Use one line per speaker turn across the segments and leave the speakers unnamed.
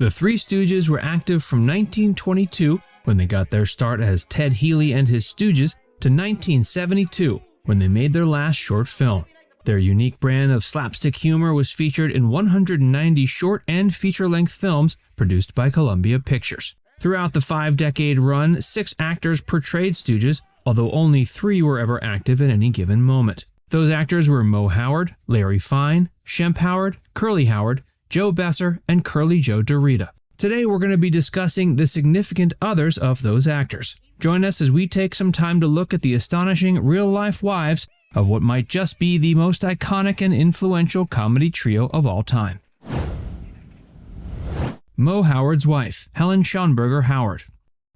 The Three Stooges were active from 1922, when they got their start as Ted Healy and his Stooges, to 1972, when they made their last short film. Their unique brand of slapstick humor was featured in 190 short and feature-length films produced by Columbia Pictures. Throughout the 5-decade run, 6 actors portrayed Stooges, although only 3 were ever active at any given moment. Those actors were Mo Howard, Larry Fine, Shemp Howard, Curly Howard, Joe Besser, and Curly Joe DeRita. Today we're going to be discussing the significant others of those actors. Join us as we take some time to look at the astonishing real-life wives of what might just be the most iconic and influential comedy trio of all time. Mo Howard's wife, Helen Schonberger Howard.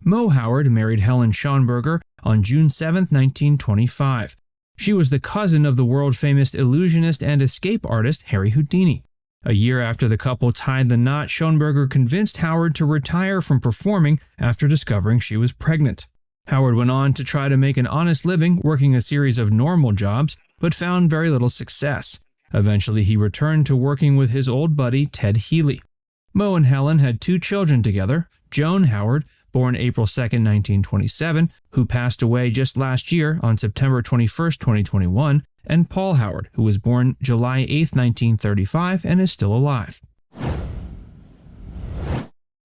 Mo Howard married Helen Schonberger on June 7, 1925. She was the cousin of the world-famous illusionist and escape artist Harry Houdini. A year after the couple tied the knot, Schonberger convinced Howard to retire from performing after discovering she was pregnant. Howard went on to try to make an honest living working a series of normal jobs, but found very little success. Eventually, he returned to working with his old buddy Ted Healy. Mo and Helen had 2 children together, Joan Howard, born April 2, 1927, who passed away just last year on September 21, 2021, and Paul Howard, who was born July 8, 1935, and is still alive.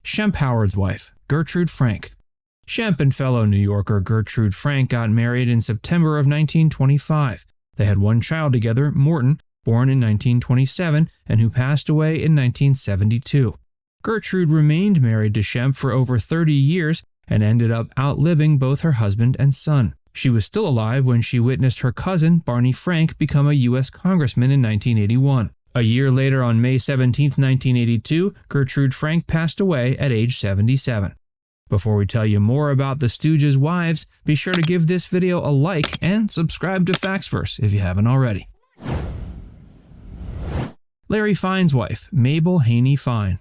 Shemp Howard's wife, Gertrude Frank. Shemp and fellow New Yorker Gertrude Frank got married in September of 1925. They had 1 child together, Morton, born in 1927, and who passed away in 1972. Gertrude remained married to Shemp for over 30 years and ended up outliving both her husband and son. She was still alive when she witnessed her cousin, Barney Frank, become a U.S. congressman in 1981. A year later, on May 17, 1982, Gertrude Frank passed away at age 77. Before we tell you more about the Stooges' wives, be sure to give this video a like and subscribe to Factsverse if you haven't already. Larry Fine's wife, Mabel Haney Fine.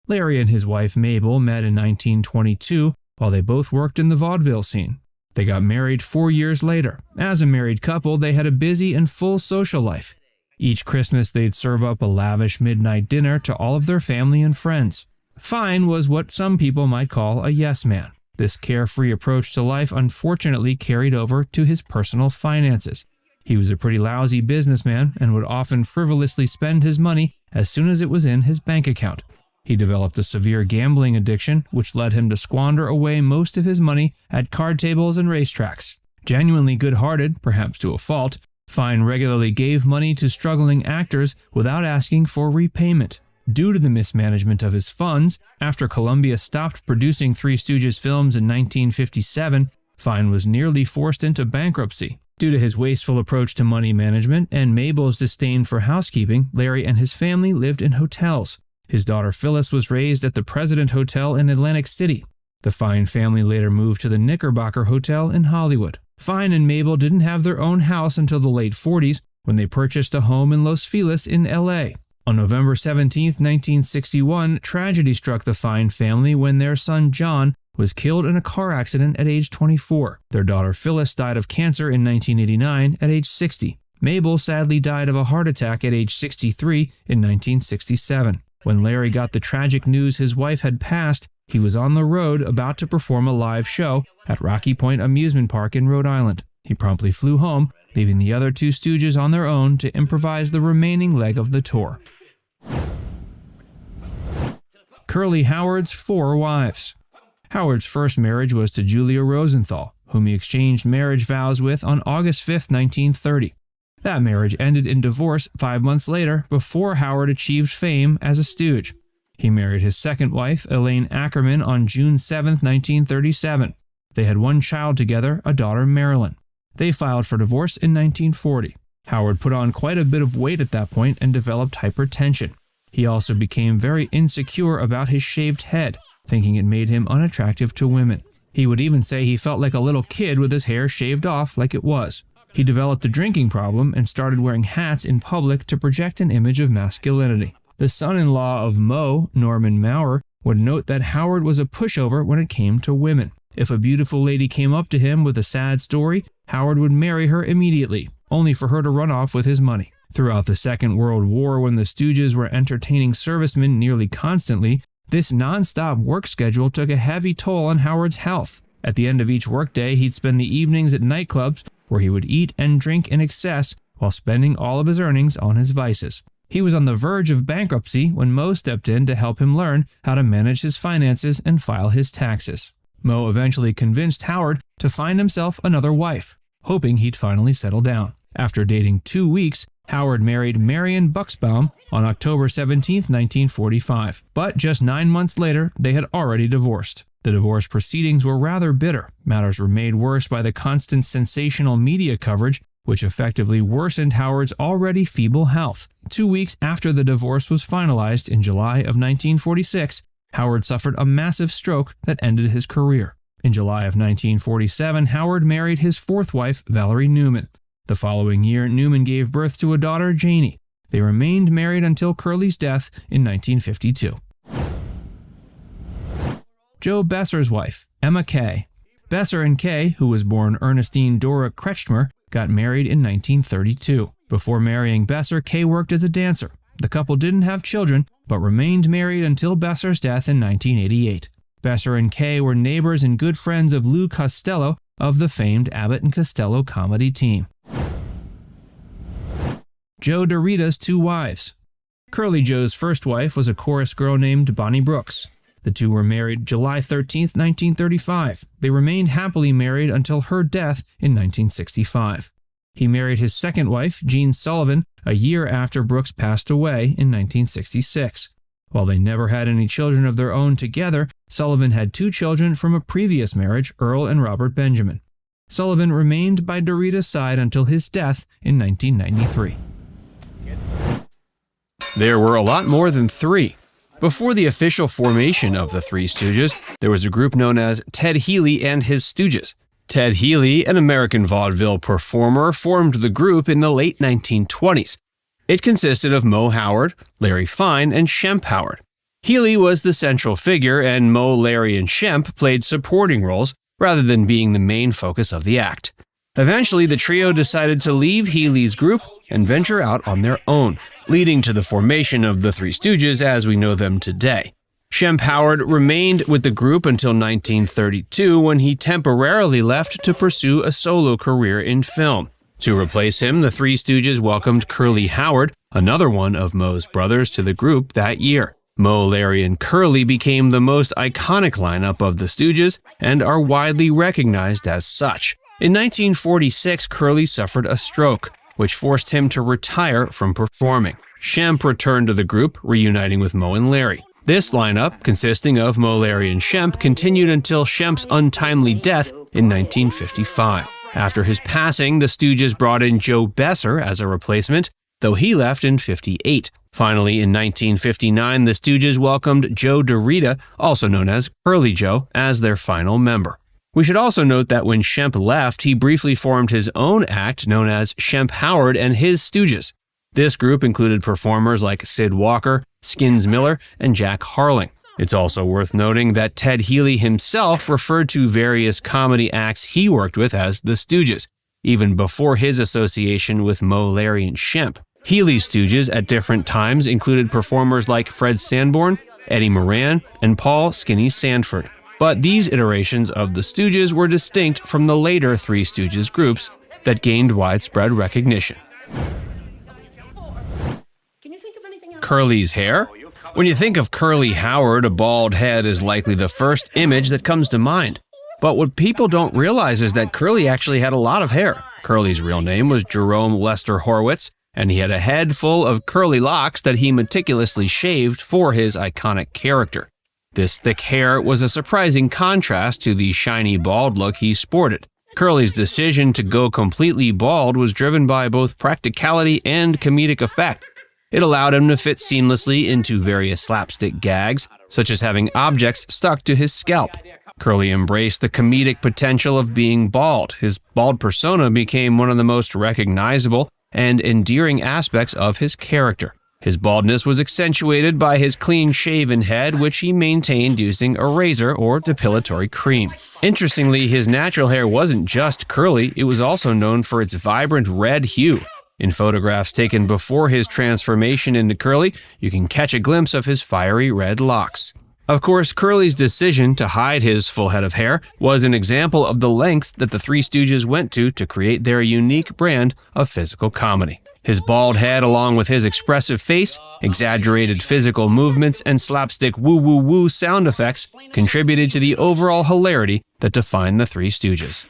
Larry and his wife Mabel met in 1922 while they both worked in the vaudeville scene. They got married 4 years later. As a married couple, they had a busy and full social life. Each Christmas, they'd serve up a lavish midnight dinner to all of their family and friends. Fine was what some people might call a yes man. This carefree approach to life unfortunately carried over to his personal finances. He was a pretty lousy businessman and would often frivolously spend his money as soon as it was in his bank account. He developed a severe gambling addiction, which led him to squander away most of his money at card tables and racetracks. Genuinely good-hearted, perhaps to a fault, Fine regularly gave money to struggling actors without asking for repayment. Due to the mismanagement of his funds, after Columbia stopped producing Three Stooges films in 1957, Fine was nearly forced into bankruptcy. Due to his wasteful approach to money management and Mabel's disdain for housekeeping, Larry and his family lived in hotels. His daughter Phyllis was raised at the President Hotel in Atlantic City. The Fine family later moved to the Knickerbocker Hotel in Hollywood. Fine and Mabel didn't have their own house until the late 40s, when they purchased a home in Los Feliz in LA. On November 17, 1961, tragedy struck the Fine family when their son John was killed in a car accident at age 24. Their daughter Phyllis died of cancer in 1989 at age 60. Mabel sadly died of a heart attack at age 63 in 1967. When Larry got the tragic news his wife had passed, he was on the road about to perform a live show at Rocky Point Amusement Park in Rhode Island. He promptly flew home, leaving the other 2 Stooges on their own to improvise the remaining leg of the tour. Curly Howard's 4 wives. Howard's first marriage was to Julia Rosenthal, whom he exchanged marriage vows with on August 5, 1930. That marriage ended in divorce 5 months later, before Howard achieved fame as a Stooge. He married his second wife, Elaine Ackerman, on June 7, 1937. They had 1 child together, a daughter, Marilyn. They filed for divorce in 1940. Howard put on quite a bit of weight at that point and developed hypertension. He also became very insecure about his shaved head, thinking it made him unattractive to women. He would even say he felt like a little kid with his hair shaved off like it was. He developed a drinking problem and started wearing hats in public to project an image of masculinity. The son-in-law of Mo, Norman Maurer, would note that Howard was a pushover when it came to women. If a beautiful lady came up to him with a sad story, Howard would marry her immediately, only for her to run off with his money. Throughout the Second World War, when the Stooges were entertaining servicemen nearly constantly, This non-stop work schedule took a heavy toll on Howard's health. At the end of each workday, he'd spend the evenings at nightclubs where he would eat and drink in excess while spending all of his earnings on his vices. He was on the verge of bankruptcy when Moe stepped in to help him learn how to manage his finances and file his taxes. Moe eventually convinced Howard to find himself another wife, hoping he'd finally settle down. After dating 2 weeks, Howard married Marion Buxbaum on October 17, 1945. But just 9 months later, they had already divorced. The divorce proceedings were rather bitter. Matters were made worse by the constant sensational media coverage, which effectively worsened Howard's already feeble health. 2 weeks after the divorce was finalized in July of 1946, Howard suffered a massive stroke that ended his career. In July of 1947, Howard married his fourth wife, Valerie Newman. The following year, Newman gave birth to a daughter, Janie. They remained married until Curly's death in 1952. Joe Besser's wife, Emma Kay. Besser and Kay, who was born Ernestine Dora Kretschmer, got married in 1932. Before marrying Besser, Kay worked as a dancer. The couple didn't have children, but remained married until Besser's death in 1988. Besser and Kay were neighbors and good friends of Lou Costello of the famed Abbott and Costello comedy team. Joe DeRita's two wives. Curly Joe's first wife was a chorus girl named Bonnie Brooks. The two were married July 13, 1935. They remained happily married until her death in 1965. He married his second wife, Jean Sullivan, a year after Brooks passed away in 1966. While they never had any children of their own together, Sullivan had 2 children from a previous marriage, Earl and Robert Benjamin. Sullivan remained by DeRita's side until his death in 1993. There were a lot more than 3. Before the official formation of the Three Stooges, there was a group known as Ted Healy and his Stooges. Ted Healy, an American vaudeville performer, formed the group in the late 1920s. It consisted of Moe Howard, Larry Fine, and Shemp Howard. Healy was the central figure, and Moe, Larry, and Shemp played supporting roles rather than being the main focus of the act. Eventually, the trio decided to leave Healy's group and venture out on their own, leading to the formation of the Three Stooges as we know them today. Shemp Howard remained with the group until 1932 when he temporarily left to pursue a solo career in film. To replace him, the Three Stooges welcomed Curly Howard, another one of Moe's brothers, to the group that year. Moe, Larry, and Curly became the most iconic lineup of the Stooges and are widely recognized as such. In 1946, Curly suffered a stroke, which forced him to retire from performing. Shemp returned to the group, reuniting with Moe and Larry. This lineup, consisting of Moe, Larry, and Shemp, continued until Shemp's untimely death in 1955. After his passing, the Stooges brought in Joe Besser as a replacement, though he left in '58. Finally, in 1959, the Stooges welcomed Joe DeRita, also known as Curly Joe, as their final member. We should also note that when Shemp left, he briefly formed his own act known as Shemp Howard and his Stooges. This group included performers like Sid Walker, Skins Miller, and Jack Harling. It's also worth noting that Ted Healy himself referred to various comedy acts he worked with as the Stooges, even before his association with Moe, Larry, and Shemp. Healy's Stooges at different times included performers like Fred Sanborn, Eddie Moran, and Paul Skinny Sanford. But these iterations of the Stooges were distinct from the later Three Stooges groups that gained widespread recognition. Curly's hair? When you think of Curly Howard, a bald head is likely the first image that comes to mind. But what people don't realize is that Curly actually had a lot of hair. Curly's real name was Jerome Lester Horwitz, and he had a head full of curly locks that he meticulously shaved for his iconic character. This thick hair was a surprising contrast to the shiny bald look he sported. Curly's decision to go completely bald was driven by both practicality and comedic effect. It allowed him to fit seamlessly into various slapstick gags, such as having objects stuck to his scalp. Curly embraced the comedic potential of being bald. His bald persona became one of the most recognizable and endearing aspects of his character. His baldness was accentuated by his clean-shaven head, which he maintained using a razor or depilatory cream. Interestingly, his natural hair wasn't just curly, it was also known for its vibrant red hue. In photographs taken before his transformation into curly, you can catch a glimpse of his fiery red locks. Of course, Curly's decision to hide his full head of hair was an example of the lengths that the Three Stooges went to create their unique brand of physical comedy. His bald head, along with his expressive face, exaggerated physical movements, and slapstick woo-woo-woo sound effects contributed to the overall hilarity that defined the Three Stooges.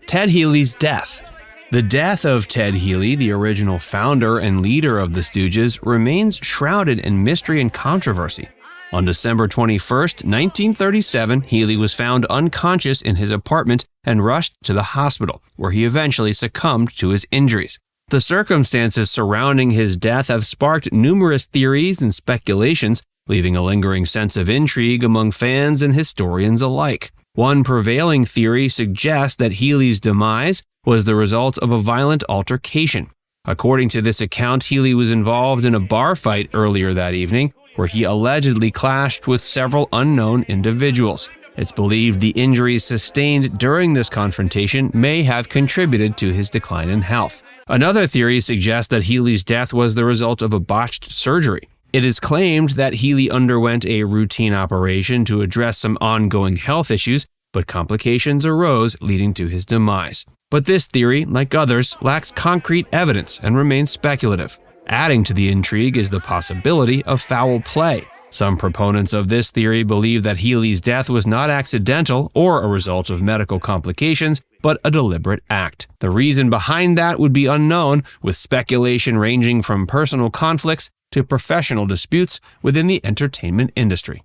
Ted Healy's death. The death of Ted Healy, the original founder and leader of the Stooges, remains shrouded in mystery and controversy. On December 21, 1937, Healy was found unconscious in his apartment and rushed to the hospital, where he eventually succumbed to his injuries. The circumstances surrounding his death have sparked numerous theories and speculations, leaving a lingering sense of intrigue among fans and historians alike. One prevailing theory suggests that Healy's demise was the result of a violent altercation. According to this account, Healy was involved in a bar fight earlier that evening, where he allegedly clashed with several unknown individuals. It's believed the injuries sustained during this confrontation may have contributed to his decline in health. Another theory suggests that Healy's death was the result of a botched surgery. It is claimed that Healy underwent a routine operation to address some ongoing health issues, but complications arose, leading to his demise. But this theory, like others, lacks concrete evidence and remains speculative. Adding to the intrigue is the possibility of foul play. Some proponents of this theory believe that Healy's death was not accidental or a result of medical complications, but a deliberate act. The reason behind that would be unknown, with speculation ranging from personal conflicts to professional disputes within the entertainment industry.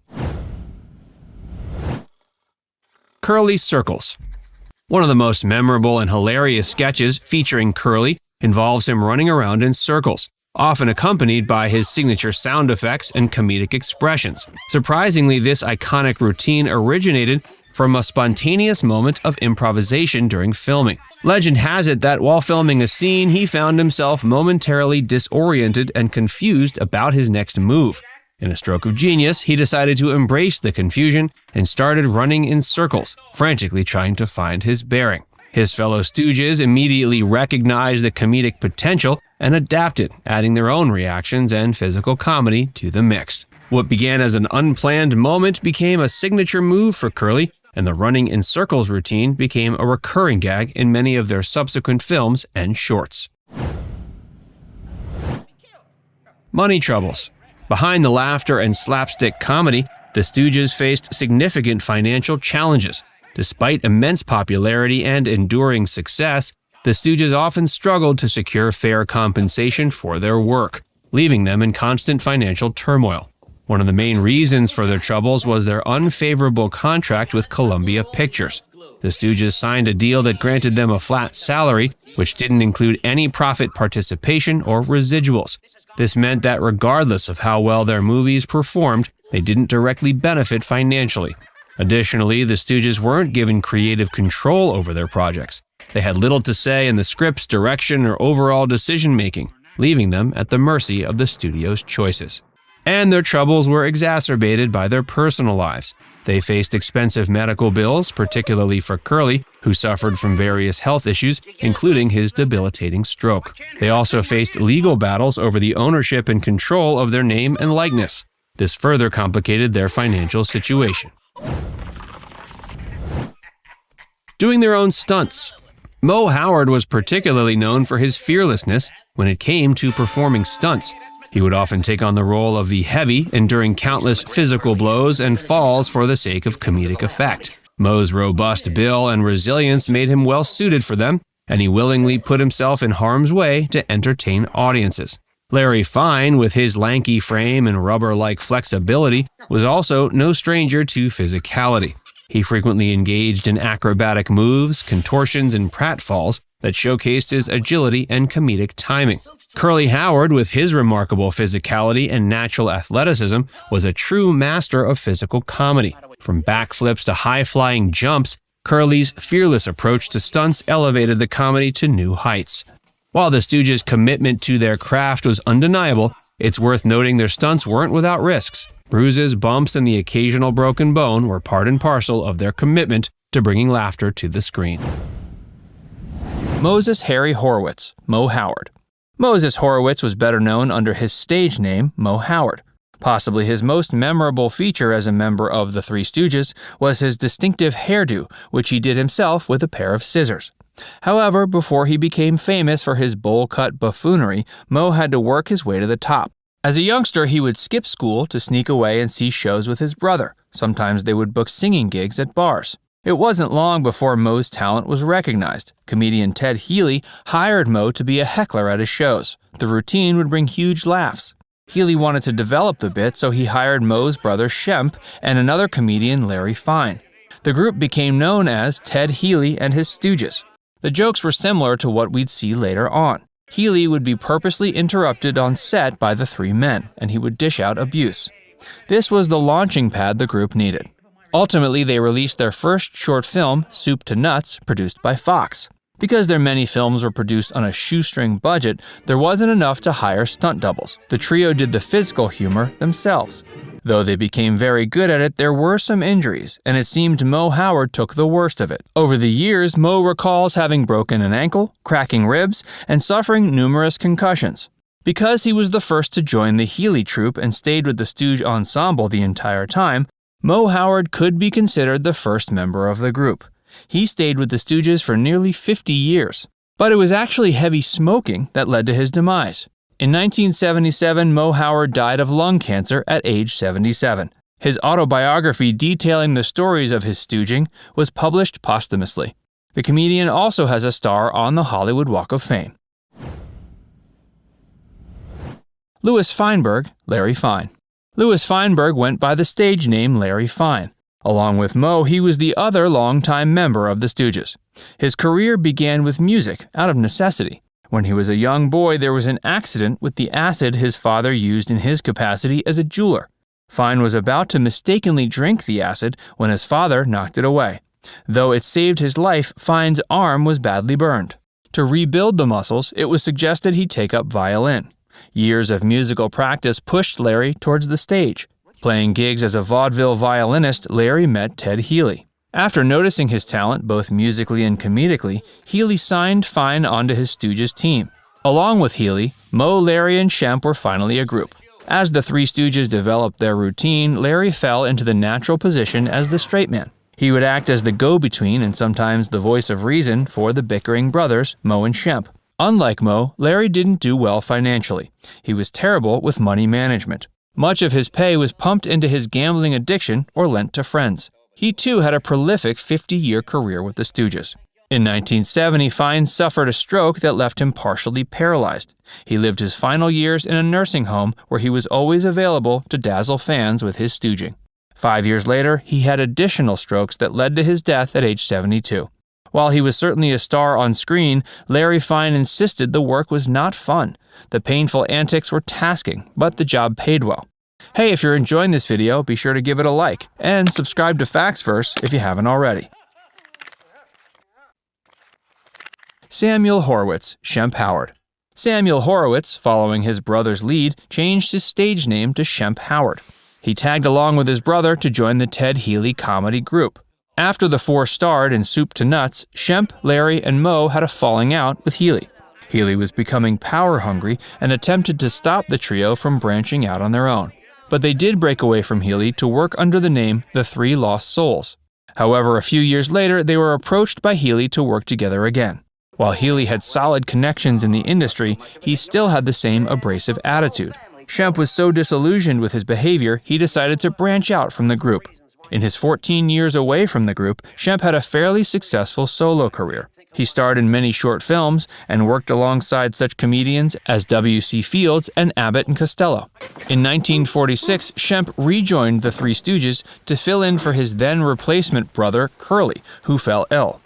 Curly's Circles. One of the most memorable and hilarious sketches featuring Curly involves him running around in circles, often accompanied by his signature sound effects and comedic expressions. Surprisingly, this iconic routine originated from a spontaneous moment of improvisation during filming. Legend has it that while filming a scene, he found himself momentarily disoriented and confused about his next move. In a stroke of genius, he decided to embrace the confusion and started running in circles, frantically trying to find his bearing. His fellow Stooges immediately recognized the comedic potential and adapted, adding their own reactions and physical comedy to the mix. What began as an unplanned moment became a signature move for Curly, and the running in circles routine became a recurring gag in many of their subsequent films and shorts. Money troubles. Behind the laughter and slapstick comedy, the Stooges faced significant financial challenges. Despite immense popularity and enduring success, the Stooges often struggled to secure fair compensation for their work, leaving them in constant financial turmoil. One of the main reasons for their troubles was their unfavorable contract with Columbia Pictures. The Stooges signed a deal that granted them a flat salary, which didn't include any profit participation or residuals. This meant that regardless of how well their movies performed, they didn't directly benefit financially. Additionally, the Stooges weren't given creative control over their projects. They had little to say in the script's direction or overall decision-making, leaving them at the mercy of the studio's choices. And their troubles were exacerbated by their personal lives. They faced expensive medical bills, particularly for Curly, who suffered from various health issues, including his debilitating stroke. They also faced legal battles over the ownership and control of their name and likeness. This further complicated their financial situation. Doing their own stunts. Mo Howard was particularly known for his fearlessness when it came to performing stunts. He would often take on the role of the heavy, enduring countless physical blows and falls for the sake of comedic effect. Mo's robust bill and resilience made him well suited for them, and he willingly put himself in harm's way to entertain audiences. Larry Fine, with his lanky frame and rubber-like flexibility, was also no stranger to physicality. He frequently engaged in acrobatic moves, contortions, and pratfalls that showcased his agility and comedic timing. Curly Howard, with his remarkable physicality and natural athleticism, was a true master of physical comedy. From backflips to high-flying jumps, Curly's fearless approach to stunts elevated the comedy to new heights. While the Stooges' commitment to their craft was undeniable, it's worth noting their stunts weren't without risks. Bruises, bumps, and the occasional broken bone were part and parcel of their commitment to bringing laughter to the screen. Moses Harry Horowitz, Mo Howard. Moses Horowitz was better known under his stage name, Mo Howard. Possibly his most memorable feature as a member of the Three Stooges was his distinctive hairdo, which he did himself with a pair of scissors. However, before he became famous for his bowl-cut buffoonery, Moe had to work his way to the top. As a youngster, he would skip school to sneak away and see shows with his brother. Sometimes they would book singing gigs at bars. It wasn't long before Moe's talent was recognized. Comedian Ted Healy hired Moe to be a heckler at his shows. The routine would bring huge laughs. Healy wanted to develop the bit, so he hired Moe's brother Shemp and another comedian, Larry Fine. The group became known as Ted Healy and his Stooges. The jokes were similar to what we'd see later on. Healy would be purposely interrupted on set by the three men, and he would dish out abuse. This was the launching pad the group needed. Ultimately, they released their first short film, Soup to Nuts, produced by Fox. Because their many films were produced on a shoestring budget, there wasn't enough to hire stunt doubles. The trio did the physical humor themselves. Though they became very good at it, there were some injuries, and it seemed Moe Howard took the worst of it. Over the years, Moe recalls having broken an ankle, cracking ribs, and suffering numerous concussions. Because he was the first to join the Healy troupe and stayed with the Stooge ensemble the entire time, Moe Howard could be considered the first member of the group. He stayed with the Stooges for nearly 50 years. But it was actually heavy smoking that led to his demise. In 1977, Moe Howard died of lung cancer at age 77. His autobiography detailing the stories of his stooging was published posthumously. The comedian also has a star on the Hollywood Walk of Fame. Louis Feinberg, Larry Fine. Louis Feinberg went by the stage name Larry Fine. Along with Moe, he was the other longtime member of the Stooges. His career began with music, out of necessity. When he was a young boy, there was an accident with the acid his father used in his capacity as a jeweler. Fine was about to mistakenly drink the acid when his father knocked it away. Though it saved his life, Fine's arm was badly burned. To rebuild the muscles, it was suggested he take up violin. Years of musical practice pushed Larry towards the stage. Playing gigs as a vaudeville violinist, Larry met Ted Healy. After noticing his talent, both musically and comedically, Healy signed Fine onto his Stooges team. Along with Healy, Moe, Larry, and Shemp were finally a group. As the Three Stooges developed their routine, Larry fell into the natural position as the straight man. He would act as the go-between and sometimes the voice of reason for the bickering brothers, Moe and Shemp. Unlike Moe, Larry didn't do well financially. He was terrible with money management. Much of his pay was pumped into his gambling addiction or lent to friends. He too had a prolific 50-year career with the Stooges. In 1970, Fine suffered a stroke that left him partially paralyzed. He lived his final years in a nursing home where he was always available to dazzle fans with his stooging. 5 years later, he had additional strokes that led to his death at age 72. While he was certainly a star on screen, Larry Fine insisted the work was not fun. The painful antics were tasking, but the job paid well. Hey, if you're enjoying this video, be sure to give it a like, and subscribe to Factsverse if you haven't already. Samuel Horowitz, Shemp Howard. Samuel Horowitz, following his brother's lead, changed his stage name to Shemp Howard. He tagged along with his brother to join the Ted Healy comedy group. After the four starred in Soup to Nuts, Shemp, Larry, and Moe had a falling out with Healy. Healy was becoming power-hungry and attempted to stop the trio from branching out on their own. But they did break away from Healy to work under the name The Three Lost Souls. However, a few years later, they were approached by Healy to work together again. While Healy had solid connections in the industry, he still had the same abrasive attitude. Shemp was so disillusioned with his behavior, he decided to branch out from the group. In his 14 years away from the group, Shemp had a fairly successful solo career. He starred in many short films and worked alongside such comedians as W.C. Fields and Abbott and Costello. In 1946, Shemp rejoined the Three Stooges to fill in for his then replacement brother, Curly, who fell ill.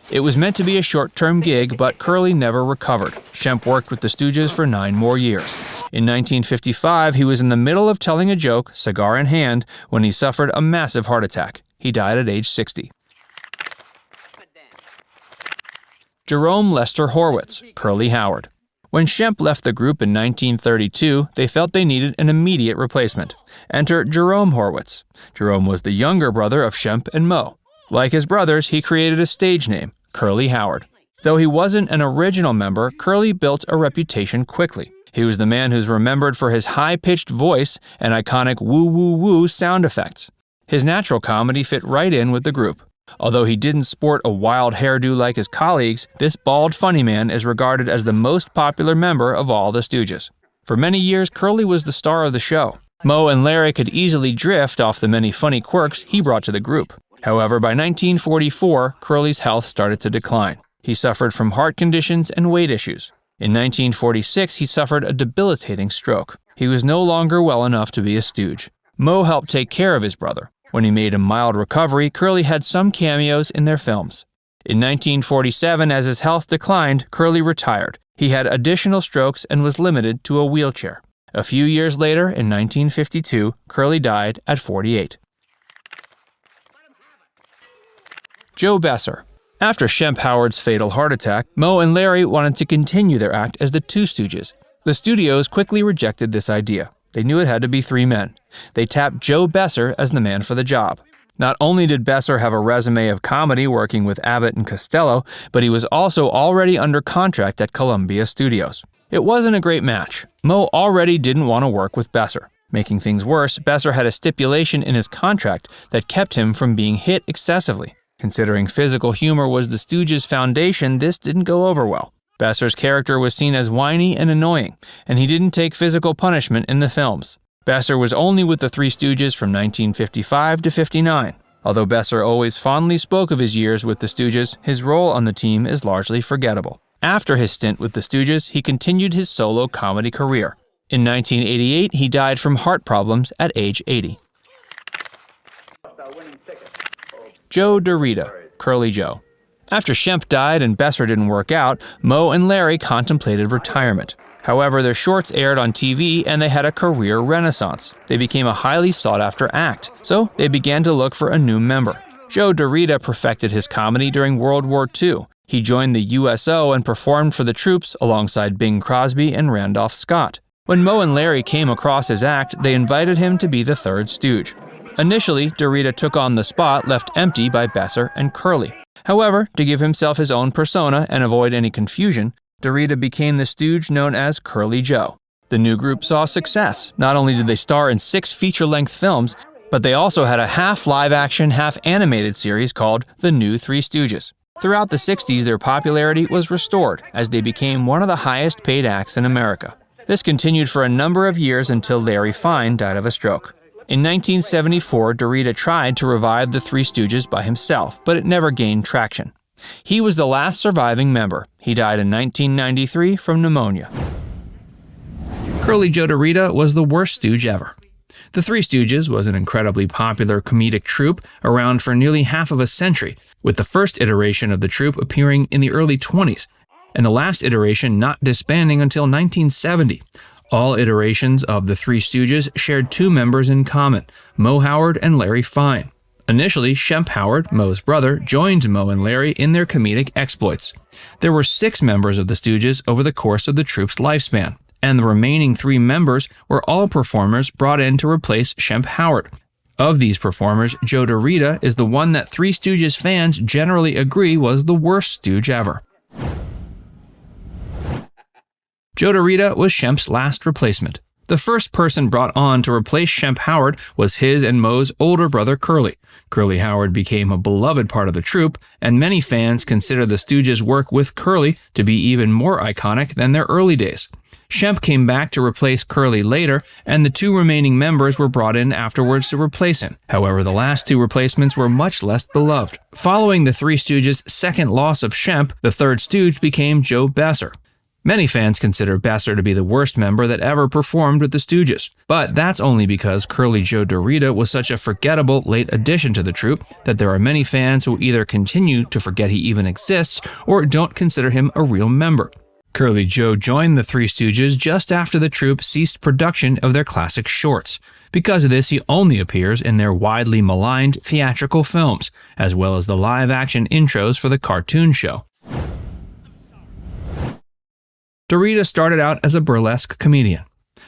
It was meant to be a short-term gig, but Curly never recovered. Shemp worked with the Stooges for 9 more years. In 1955, he was in the middle of telling a joke, cigar in hand, when he suffered a massive heart attack. He died at age 60. Jerome Lester Horwitz, Curly Howard. When Shemp left the group in 1932, they felt they needed an immediate replacement. Enter Jerome Horwitz. Jerome was the younger brother of Shemp and Moe. Like his brothers, he created a stage name, Curly Howard. Though he wasn't an original member, Curly built a reputation quickly. He was the man who's remembered for his high-pitched voice and iconic woo-woo-woo sound effects. His natural comedy fit right in with the group. Although he didn't sport a wild hairdo like his colleagues, this bald funny man is regarded as the most popular member of all the Stooges. For many years, Curly was the star of the show. Moe and Larry could easily drift off the many funny quirks he brought to the group. However, by 1944, Curly's health started to decline. He suffered from heart conditions and weight issues. In 1946, he suffered a debilitating stroke. He was no longer well enough to be a Stooge. Moe helped take care of his brother. When he made a mild recovery, Curly had some cameos in their films. In 1947, as his health declined, Curly retired. He had additional strokes and was limited to a wheelchair. A few years later, in 1952, Curly died at 48. Joe Besser. After Shemp Howard's fatal heart attack, Moe and Larry wanted to continue their act as the Two Stooges. The studios quickly rejected this idea. They knew it had to be three men. They tapped Joe Besser as the man for the job. Not only did Besser have a resume of comedy working with Abbott and Costello, but he was also already under contract at Columbia Studios. It wasn't a great match. Moe already didn't want to work with Besser. Making things worse, Besser had a stipulation in his contract that kept him from being hit excessively. Considering physical humor was the Stooges' foundation, this didn't go over well. Besser's character was seen as whiny and annoying, and he didn't take physical punishment in the films. Besser was only with the Three Stooges from 1955 to 59. Although Besser always fondly spoke of his years with the Stooges, his role on the team is largely forgettable. After his stint with the Stooges, he continued his solo comedy career. In 1988, he died from heart problems at age 80. Joe DeRita, Curly Joe. After Shemp died and Besser didn't work out, Moe and Larry contemplated retirement. However, their shorts aired on TV and they had a career renaissance. They became a highly sought-after act, so they began to look for a new member. Joe DeRita perfected his comedy during World War II. He joined the USO and performed for the troops alongside Bing Crosby and Randolph Scott. When Moe and Larry came across his act, they invited him to be the third Stooge. Initially, DeRita took on the spot left empty by Besser and Curly. However, to give himself his own persona and avoid any confusion, DeRita became the Stooge known as Curly Joe. The new group saw success. Not only did they star in 6 feature-length films, but they also had a half live-action, half-animated series called The New Three Stooges. Throughout the 60s, their popularity was restored as they became one of the highest-paid acts in America. This continued for a number of years until Larry Fine died of a stroke. In 1974, DeRita tried to revive the Three Stooges by himself, but it never gained traction. He was the last surviving member. He died in 1993 from pneumonia. Curly Joe DeRita was the worst Stooge ever. The Three Stooges was an incredibly popular comedic troupe around for nearly half of a century, with the first iteration of the troupe appearing in the early 20s, and the last iteration not disbanding until 1970. All iterations of the Three Stooges shared 2 members in common, Moe Howard and Larry Fine. Initially, Shemp Howard, Moe's brother, joined Moe and Larry in their comedic exploits. There were 6 members of the Stooges over the course of the troupe's lifespan, and the remaining 3 members were all performers brought in to replace Shemp Howard. Of these performers, Joe DeRita is the one that Three Stooges fans generally agree was the worst Stooge ever. Joe DeRita was Shemp's last replacement. The first person brought on to replace Shemp Howard was his and Moe's older brother Curly. Curly Howard became a beloved part of the troupe, and many fans consider the Stooges' work with Curly to be even more iconic than their early days. Shemp came back to replace Curly later, and the 2 remaining members were brought in afterwards to replace him. However, the last 2 replacements were much less beloved. Following the Three Stooges' second loss of Shemp, the third Stooge became Joe Besser. Many fans consider Besser to be the worst member that ever performed with the Stooges, but that's only because Curly Joe DeRita was such a forgettable late addition to the troupe that there are many fans who either continue to forget he even exists or don't consider him a real member. Curly Joe joined the Three Stooges just after the troupe ceased production of their classic shorts. Because of this, he only appears in their widely maligned theatrical films, as well as the live-action intros for the cartoon show. DeRita started out as a burlesque comedian.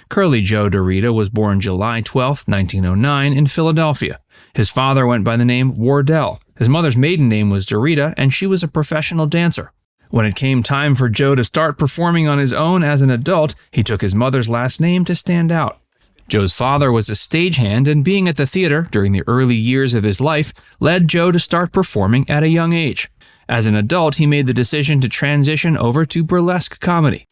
Curly Joe DeRita was born July 12, 1909 in Philadelphia. His father went by the name Wardell. His mother's maiden name was DeRita, and she was a professional dancer. When it came time for Joe to start performing on his own as an adult, he took his mother's last name to stand out. Joe's father was a stagehand, and being at the theater during the early years of his life led Joe to start performing at a young age. As an adult, he made the decision to transition over to burlesque comedy.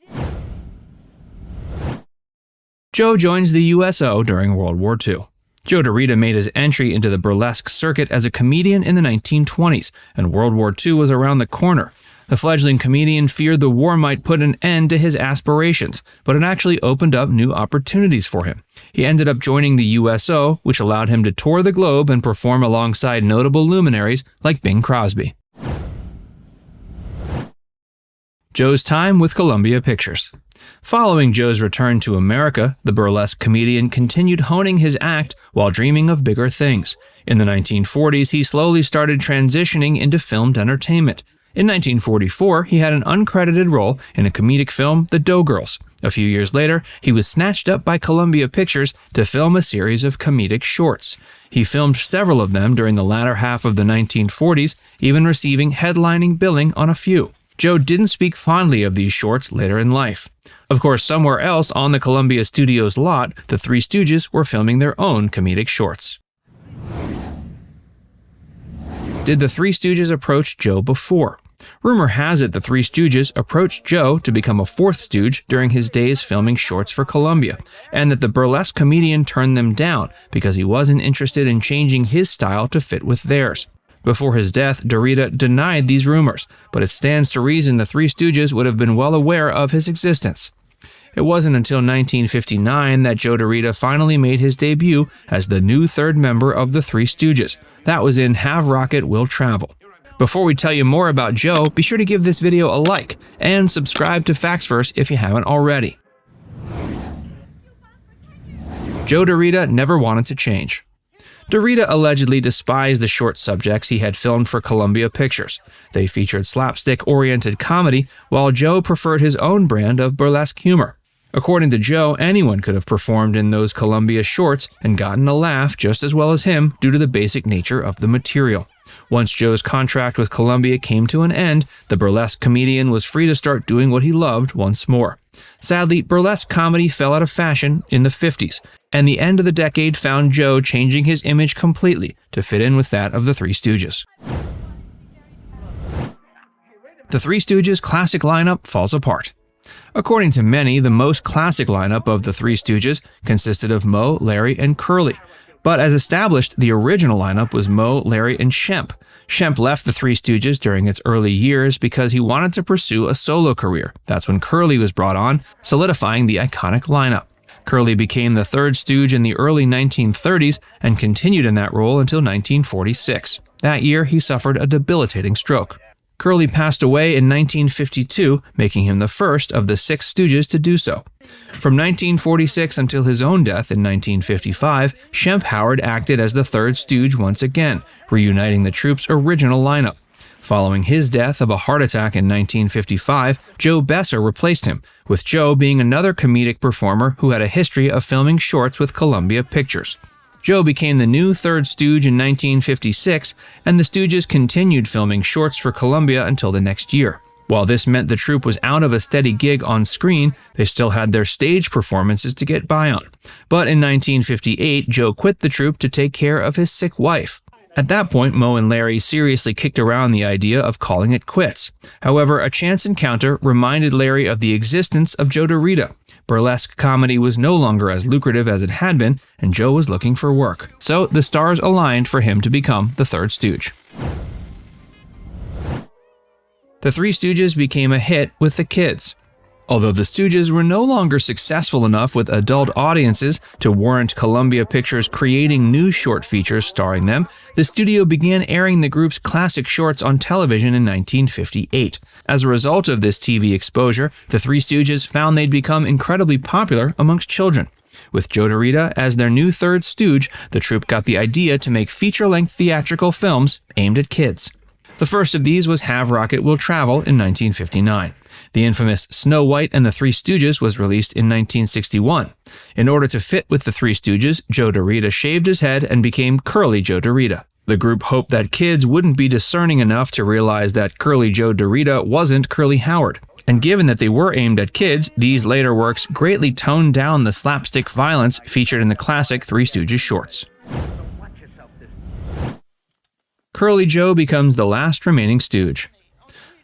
Joe joins the USO during World War II. Joe DeRita made his entry into the burlesque circuit as a comedian in the 1920s, and World War II was around the corner. The fledgling comedian feared the war might put an end to his aspirations, but it actually opened up new opportunities for him. He ended up joining the USO, which allowed him to tour the globe and perform alongside notable luminaries like Bing Crosby. Joe's time with Columbia Pictures. Following Joe's return to America, the burlesque comedian continued honing his act while dreaming of bigger things. In the 1940s, he slowly started transitioning into filmed entertainment. In 1944, he had an uncredited role in a comedic film, The Doughgirls. A few years later, he was snatched up by Columbia Pictures to film a series of comedic shorts. He filmed several of them during the latter half of the 1940s, even receiving headlining billing on a few. Joe didn't speak fondly of these shorts later in life. Of course, somewhere else on the Columbia Studios lot, the Three Stooges were filming their own comedic shorts. Did the Three Stooges approach Joe before? Rumor has it the Three Stooges approached Joe to become a fourth stooge during his days filming shorts for Columbia, and that the burlesque comedian turned them down because he wasn't interested in changing his style to fit with theirs. Before his death, DeRita denied these rumors, but it stands to reason the Three Stooges would have been well aware of his existence. It wasn't until 1959 that Joe DeRita finally made his debut as the new third member of the Three Stooges. That was in Have Rocket Will Travel. Before we tell you more about Joe, be sure to give this video a like and subscribe to Factsverse if you haven't already. Joe DeRita never wanted to change. DeRita allegedly despised the short subjects he had filmed for Columbia Pictures. They featured slapstick-oriented comedy, while Joe preferred his own brand of burlesque humor. According to Joe, anyone could have performed in those Columbia shorts and gotten a laugh just as well as him due to the basic nature of the material. Once Joe's contract with Columbia came to an end, the burlesque comedian was free to start doing what he loved once more. Sadly, burlesque comedy fell out of fashion in the 50s, and the end of the decade found Joe changing his image completely to fit in with that of the Three Stooges. The Three Stooges' classic lineup falls apart. According to many, the most classic lineup of the Three Stooges consisted of Moe, Larry, and Curly. But as established, the original lineup was Moe, Larry, and Shemp. Shemp left the Three Stooges during its early years because he wanted to pursue a solo career. That's when Curly was brought on, solidifying the iconic lineup. Curly became the third stooge in the early 1930s and continued in that role until 1946. That year, he suffered a debilitating stroke. Curly passed away in 1952, making him the first of the six Stooges to do so. From 1946 until his own death in 1955, Shemp Howard acted as the third Stooge once again, reuniting the troupe's original lineup. Following his death of a heart attack in 1955, Joe Besser replaced him, with Joe being another comedic performer who had a history of filming shorts with Columbia Pictures. Joe became the new third stooge in 1956, and the Stooges continued filming shorts for Columbia until the next year. While this meant the troupe was out of a steady gig on screen, they still had their stage performances to get by on. But in 1958, Joe quit the troupe to take care of his sick wife. At that point, Moe and Larry seriously kicked around the idea of calling it quits. However, a chance encounter reminded Larry of the existence of Joe DeRita. Burlesque comedy was no longer as lucrative as it had been, and Joe was looking for work. So the stars aligned for him to become the third stooge. The Three Stooges became a hit with the kids. Although the Stooges were no longer successful enough with adult audiences to warrant Columbia Pictures creating new short features starring them, the studio began airing the group's classic shorts on television in 1958. As a result of this TV exposure, the Three Stooges found they'd become incredibly popular amongst children. With Joe DeRita as their new third stooge, the troupe got the idea to make feature-length theatrical films aimed at kids. The first of these was Have Rocket Will Travel in 1959. The infamous Snow White and the Three Stooges was released in 1961. In order to fit with the Three Stooges, Joe DeRita shaved his head and became Curly Joe DeRita. The group hoped that kids wouldn't be discerning enough to realize that Curly Joe DeRita wasn't Curly Howard. And given that they were aimed at kids, these later works greatly toned down the slapstick violence featured in the classic Three Stooges shorts. Curly Joe becomes the last remaining stooge.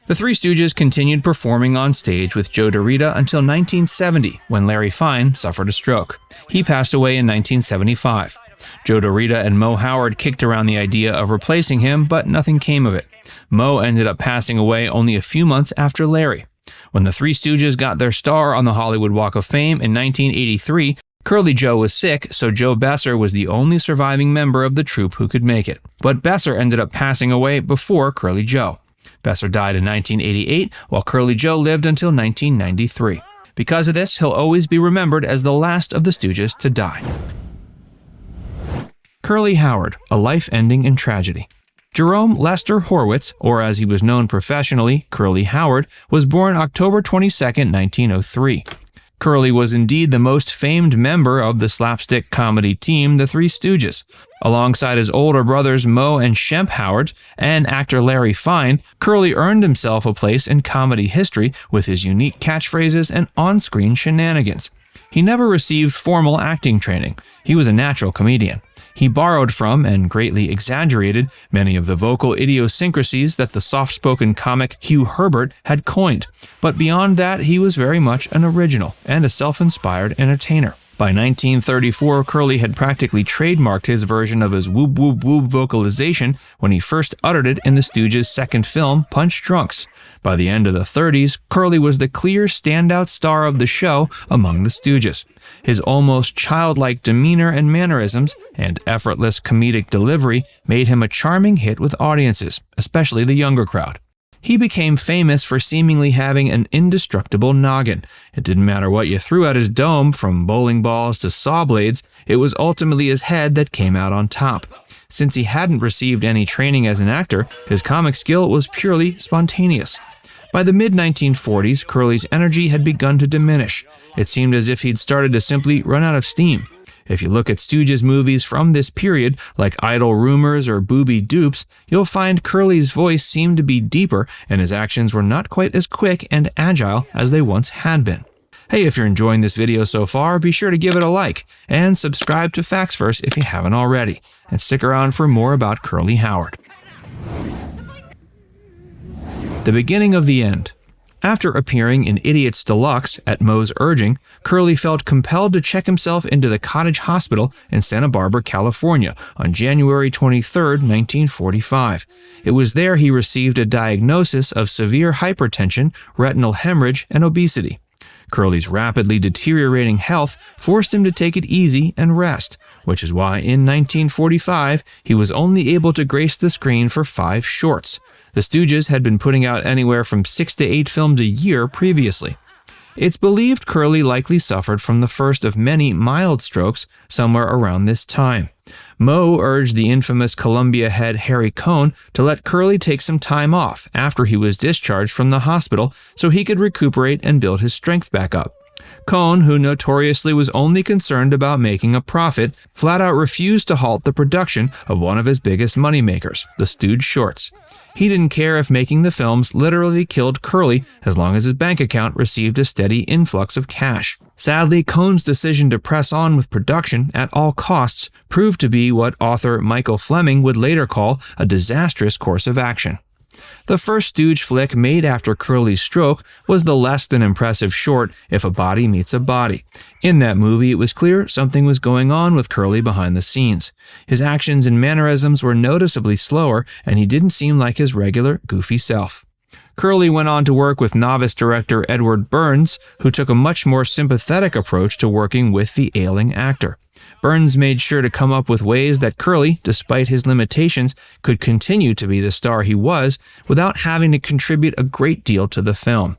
The Three Stooges continued performing on stage with Joe DeRita until 1970, when Larry Fine suffered a stroke. He passed away in 1975. Joe DeRita and Mo Howard kicked around the idea of replacing him, but nothing came of it. Mo ended up passing away only a few months after Larry. When the Three Stooges got their star on the Hollywood Walk of Fame in 1983, Curly Joe was sick, so Joe Besser was the only surviving member of the troupe who could make it. But Besser ended up passing away before Curly Joe. Besser died in 1988, while Curly Joe lived until 1993. Because of this, he'll always be remembered as the last of the Stooges to die. Curly Howard, a life ending in tragedy. Jerome Lester Horwitz, or as he was known professionally, Curly Howard, was born October 22, 1903. Curly was indeed the most famed member of the slapstick comedy team, the Three Stooges. Alongside his older brothers Mo and Shemp Howard and actor Larry Fine, Curly earned himself a place in comedy history with his unique catchphrases and on-screen shenanigans. He never received formal acting training. He was a natural comedian. He borrowed from and greatly exaggerated many of the vocal idiosyncrasies that the soft-spoken comic Hugh Herbert had coined. But beyond that, he was very much an original and a self-inspired entertainer. By 1934, Curly had practically trademarked his version of his whoop whoop whoop vocalization when he first uttered it in the Stooges' second film, Punch Drunks. By the end of the 30s, Curly was the clear standout star of the show among the Stooges. His almost childlike demeanor and mannerisms and effortless comedic delivery made him a charming hit with audiences, especially the younger crowd. He became famous for seemingly having an indestructible noggin. It didn't matter what you threw at his dome, from bowling balls to saw blades, it was ultimately his head that came out on top. Since he hadn't received any training as an actor, his comic skill was purely spontaneous. By the mid-1940s, Curly's energy had begun to diminish. It seemed as if he'd started to simply run out of steam. If you look at Stooges movies from this period, like Idle Rumors or Booby Dupes, you'll find Curly's voice seemed to be deeper and his actions were not quite as quick and agile as they once had been. Hey, if you're enjoying this video so far, be sure to give it a like and subscribe to Facts Verse if you haven't already, and stick around for more about Curly Howard. The beginning of the end. After appearing in Idiots Deluxe at Moe's urging, Curly felt compelled to check himself into the Cottage Hospital in Santa Barbara, California on January 23, 1945. It was there he received a diagnosis of severe hypertension, retinal hemorrhage, and obesity. Curly's rapidly deteriorating health forced him to take it easy and rest, which is why in 1945 he was only able to grace the screen for 5 shorts. The Stooges had been putting out anywhere from 6 to 8 films a year previously. It's believed Curly likely suffered from the first of many mild strokes somewhere around this time. Moe urged the infamous Columbia head Harry Cohn to let Curly take some time off after he was discharged from the hospital so he could recuperate and build his strength back up. Cohn, who notoriously was only concerned about making a profit, flat out refused to halt the production of one of his biggest moneymakers, the Stooge shorts. He didn't care if making the films literally killed Curly as long as his bank account received a steady influx of cash. Sadly, Cohn's decision to press on with production at all costs proved to be what author Michael Fleming would later call a disastrous course of action. The first Stooge flick made after Curly's stroke was the less than impressive short If a Body Meets a Body. In that movie, it was clear something was going on with Curly behind the scenes. His actions and mannerisms were noticeably slower, and he didn't seem like his regular, goofy self. Curly went on to work with novice director Edward Burns, who took a much more sympathetic approach to working with the ailing actor. Burns made sure to come up with ways that Curly, despite his limitations, could continue to be the star he was without having to contribute a great deal to the film.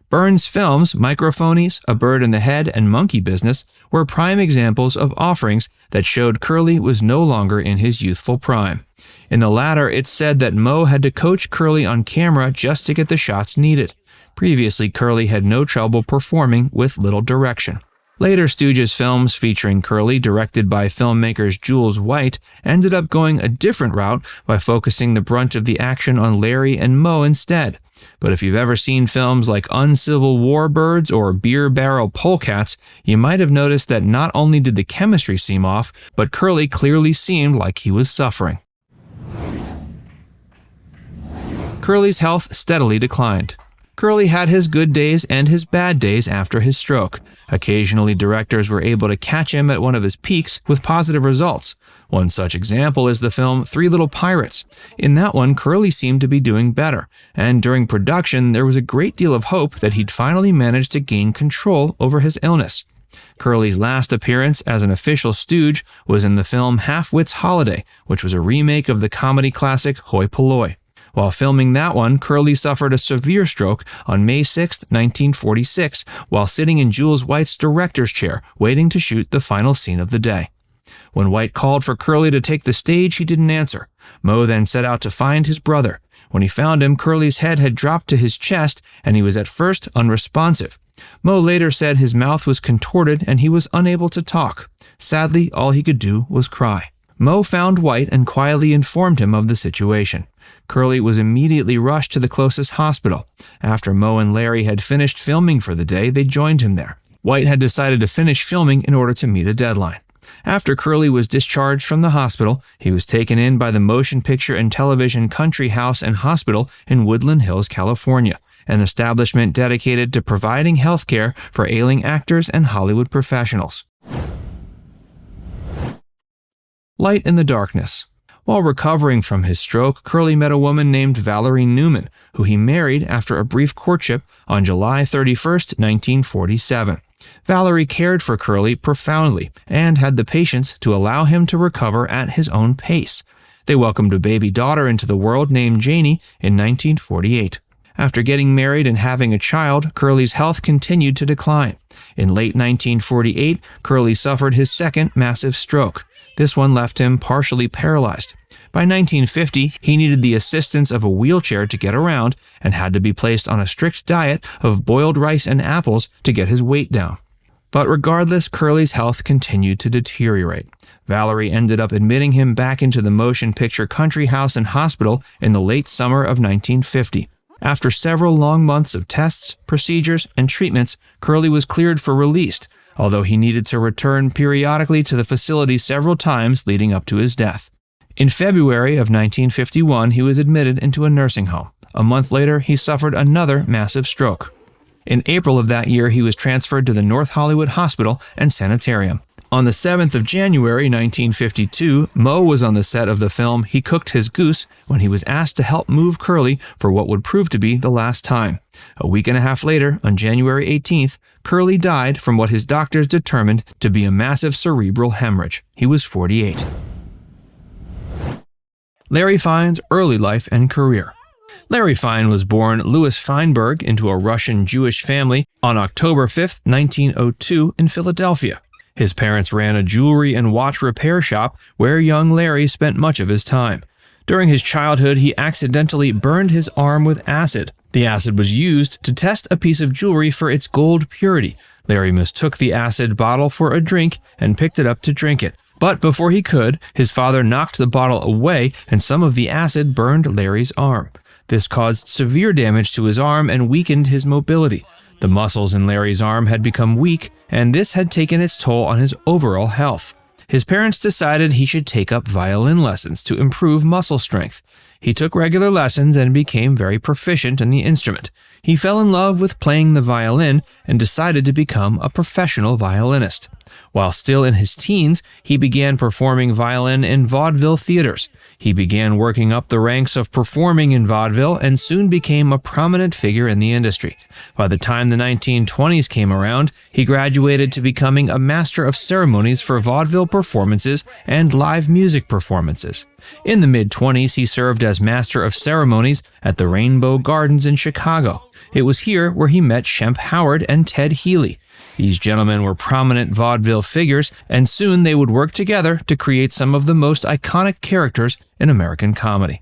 Burns' films, Microphonies, A Bird in the Head, and Monkey Business, were prime examples of offerings that showed Curly was no longer in his youthful prime. In the latter, it's said that Moe had to coach Curly on camera just to get the shots needed. Previously, Curly had no trouble performing with little direction. Later Stooges films featuring Curly, directed by filmmakers Jules White, ended up going a different route by focusing the brunt of the action on Larry and Moe instead. But if you've ever seen films like Uncivil War Birds or Beer Barrel Polecats, you might have noticed that not only did the chemistry seem off, but Curly clearly seemed like he was suffering. Curly's health steadily declined. Curly had his good days and his bad days after his stroke. Occasionally, directors were able to catch him at one of his peaks with positive results. One such example is the film Three Little Pirates. In that one, Curly seemed to be doing better, and during production, there was a great deal of hope that he'd finally managed to gain control over his illness. Curly's last appearance as an official Stooge was in the film Half-Wit's Holiday, which was a remake of the comedy classic Hoi Polloi. While filming that one, Curly suffered a severe stroke on May 6, 1946, while sitting in Jules White's director's chair, waiting to shoot the final scene of the day. When White called for Curly to take the stage, he didn't answer. Moe then set out to find his brother. When he found him, Curly's head had dropped to his chest, and he was at first unresponsive. Moe later said his mouth was contorted and he was unable to talk. Sadly, all he could do was cry. Moe found White and quietly informed him of the situation. Curly was immediately rushed to the closest hospital. After Moe and Larry had finished filming for the day, they joined him there. White had decided to finish filming in order to meet a deadline. After Curly was discharged from the hospital, he was taken in by the Motion Picture and Television Country House and Hospital in Woodland Hills, California, an establishment dedicated to providing health care for ailing actors and Hollywood professionals. Light in the darkness. While recovering from his stroke, Curly met a woman named Valerie Newman, who he married after a brief courtship on July 31, 1947. Valerie cared for Curly profoundly and had the patience to allow him to recover at his own pace. They welcomed a baby daughter into the world named Janie in 1948. After getting married and having a child, Curly's health continued to decline. In late 1948, Curly suffered his second massive stroke. This one left him partially paralyzed. By 1950, he needed the assistance of a wheelchair to get around and had to be placed on a strict diet of boiled rice and apples to get his weight down. But regardless, Curly's health continued to deteriorate. Valerie ended up admitting him back into the Motion Picture Country House and Hospital in the late summer of 1950. After several long months of tests, procedures, and treatments, Curly was cleared for release, although he needed to return periodically to the facility several times leading up to his death. In February of 1951, he was admitted into a nursing home. A month later, he suffered another massive stroke. In April of that year, he was transferred to the North Hollywood Hospital and Sanitarium. On the 7th of January 1952, Moe was on the set of the film He Cooked His Goose when he was asked to help move Curly for what would prove to be the last time. A week and a half later, on January 18th, Curly died from what his doctors determined to be a massive cerebral hemorrhage. He was 48. Larry Fine's early life and career. Larry Fine was born Louis Feinberg into a Russian Jewish family on October 5, 1902 in Philadelphia. His parents ran a jewelry and watch repair shop where young Larry spent much of his time. During his childhood, he accidentally burned his arm with acid. The acid was used to test a piece of jewelry for its gold purity. Larry mistook the acid bottle for a drink and picked it up to drink it. But before he could, his father knocked the bottle away and some of the acid burned Larry's arm. This caused severe damage to his arm and weakened his mobility. The muscles in Larry's arm had become weak, and this had taken its toll on his overall health. His parents decided he should take up violin lessons to improve muscle strength. He took regular lessons and became very proficient in the instrument. He fell in love with playing the violin and decided to become a professional violinist. While still in his teens, he began performing violin in vaudeville theaters. He began working up the ranks of performing in vaudeville and soon became a prominent figure in the industry. By the time the 1920s came around, he graduated to becoming a master of ceremonies for vaudeville performances and live music performances. In the mid-20s, he served as master of ceremonies at the Rainbow Gardens in Chicago. It was here where he met Shemp Howard and Ted Healy. These gentlemen were prominent vaudeville figures, and soon they would work together to create some of the most iconic characters in American comedy.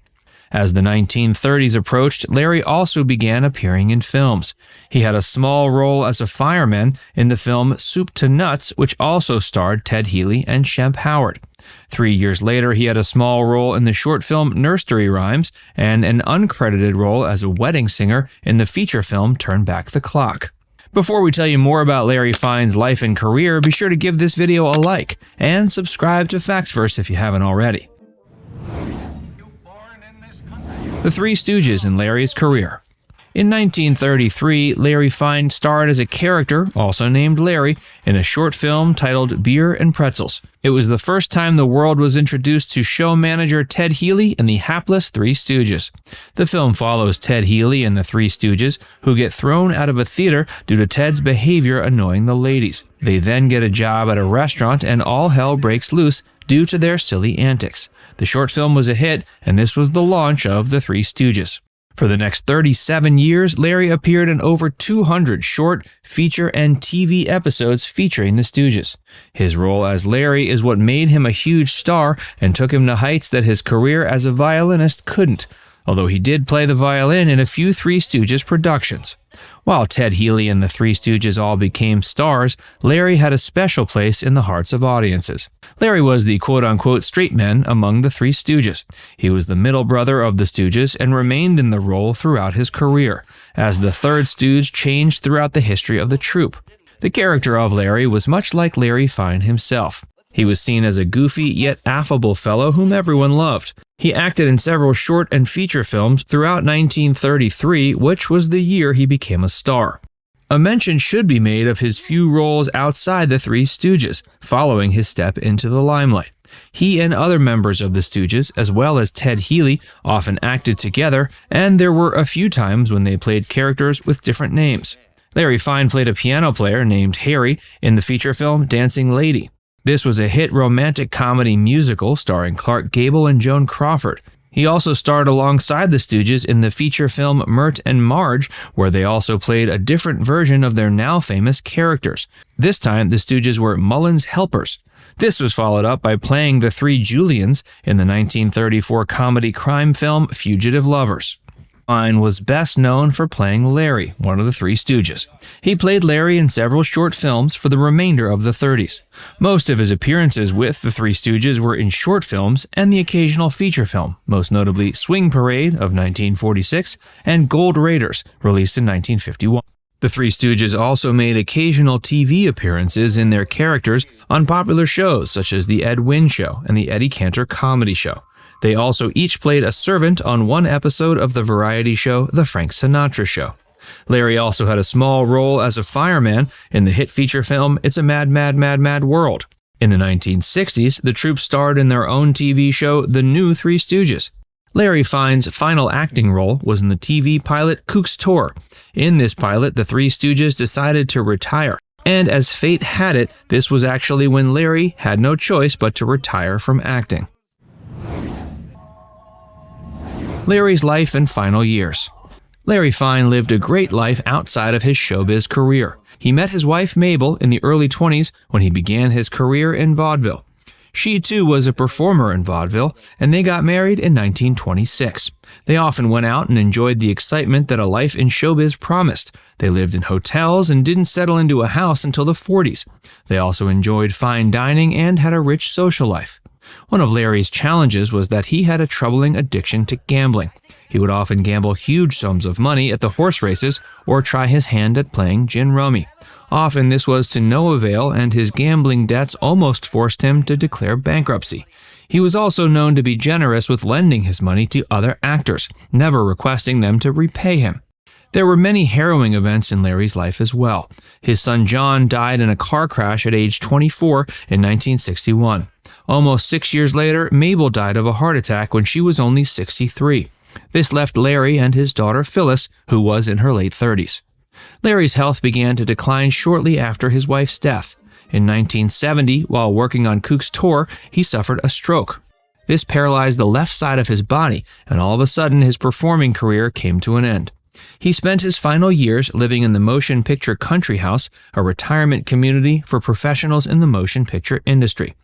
As the 1930s approached, Larry also began appearing in films. He had a small role as a fireman in the film Soup to Nuts, which also starred Ted Healy and Shemp Howard. 3 years later, he had a small role in the short film Nursery Rhymes and an uncredited role as a wedding singer in the feature film Turn Back the Clock. Before we tell you more about Larry Fine's life and career, be sure to give this video a like and subscribe to Factsverse if you haven't already. The Three Stooges in Larry's career. In 1933, Larry Fine starred as a character, also named Larry, in a short film titled Beer and Pretzels. It was the first time the world was introduced to show manager Ted Healy and the hapless Three Stooges. The film follows Ted Healy and the Three Stooges, who get thrown out of a theater due to Ted's behavior annoying the ladies. They then get a job at a restaurant and all hell breaks loose due to their silly antics. The short film was a hit, and this was the launch of the Three Stooges. For the next 37 years, Larry appeared in over 200 short, feature, and TV episodes featuring the Stooges. His role as Larry is what made him a huge star and took him to heights that his career as a violinist couldn't, although he did play the violin in a few Three Stooges productions. While Ted Healy and the Three Stooges all became stars, Larry had a special place in the hearts of audiences. Larry was the quote-unquote straight man among the Three Stooges. He was the middle brother of the Stooges and remained in the role throughout his career, as the third Stooge changed throughout the history of the troupe. The character of Larry was much like Larry Fine himself. He was seen as a goofy yet affable fellow whom everyone loved. He acted in several short and feature films throughout 1933, which was the year he became a star. A mention should be made of his few roles outside the Three Stooges, following his step into the limelight. He and other members of the Stooges, as well as Ted Healy, often acted together, and there were a few times when they played characters with different names. Larry Fine played a piano player named Harry in the feature film Dancing Lady. This was a hit romantic comedy musical starring Clark Gable and Joan Crawford. He also starred alongside the Stooges in the feature film Mert and Marge, where they also played a different version of their now famous characters. This time, the Stooges were Mullen's helpers. This was followed up by playing the Three Julians in the 1934 comedy crime film Fugitive Lovers. Fine was best known for playing Larry, one of the Three Stooges. He played Larry in several short films for the remainder of the 30s. Most of his appearances with the Three Stooges were in short films and the occasional feature film, most notably Swing Parade of 1946 and Gold Raiders, released in 1951. The Three Stooges also made occasional TV appearances in their characters on popular shows such as The Ed Wynn Show and The Eddie Cantor Comedy Show. They also each played a servant on one episode of the variety show The Frank Sinatra Show. Larry also had a small role as a fireman in the hit feature film It's a Mad, Mad, Mad, Mad World. In the 1960s, the troupe starred in their own TV show The New Three Stooges. Larry Fine's final acting role was in the TV pilot Kook's Tour. In this pilot, the Three Stooges decided to retire. And as fate had it, this was actually when Larry had no choice but to retire from acting. Larry's life and final years. Larry Fine lived a great life outside of his showbiz career. He met his wife Mabel in the early 20s when he began his career in vaudeville. She too was a performer in vaudeville, and they got married in 1926. They often went out and enjoyed the excitement that a life in showbiz promised. They lived in hotels and didn't settle into a house until the 40s. They also enjoyed fine dining and had a rich social life. One of Larry's challenges was that he had a troubling addiction to gambling. He would often gamble huge sums of money at the horse races or try his hand at playing gin rummy. Often this was to no avail, and his gambling debts almost forced him to declare bankruptcy. He was also known to be generous with lending his money to other actors, never requesting them to repay him. There were many harrowing events in Larry's life as well. His son John died in a car crash at age 24 in 1961. Almost 6 years later, Mabel died of a heart attack when she was only 63. This left Larry and his daughter Phyllis, who was in her late 30s. Larry's health began to decline shortly after his wife's death. In 1970, while working on Kook's Tour, he suffered a stroke. This paralyzed the left side of his body, and all of a sudden his performing career came to an end. He spent his final years living in the Motion Picture Country House, a retirement community for professionals in the motion picture industry.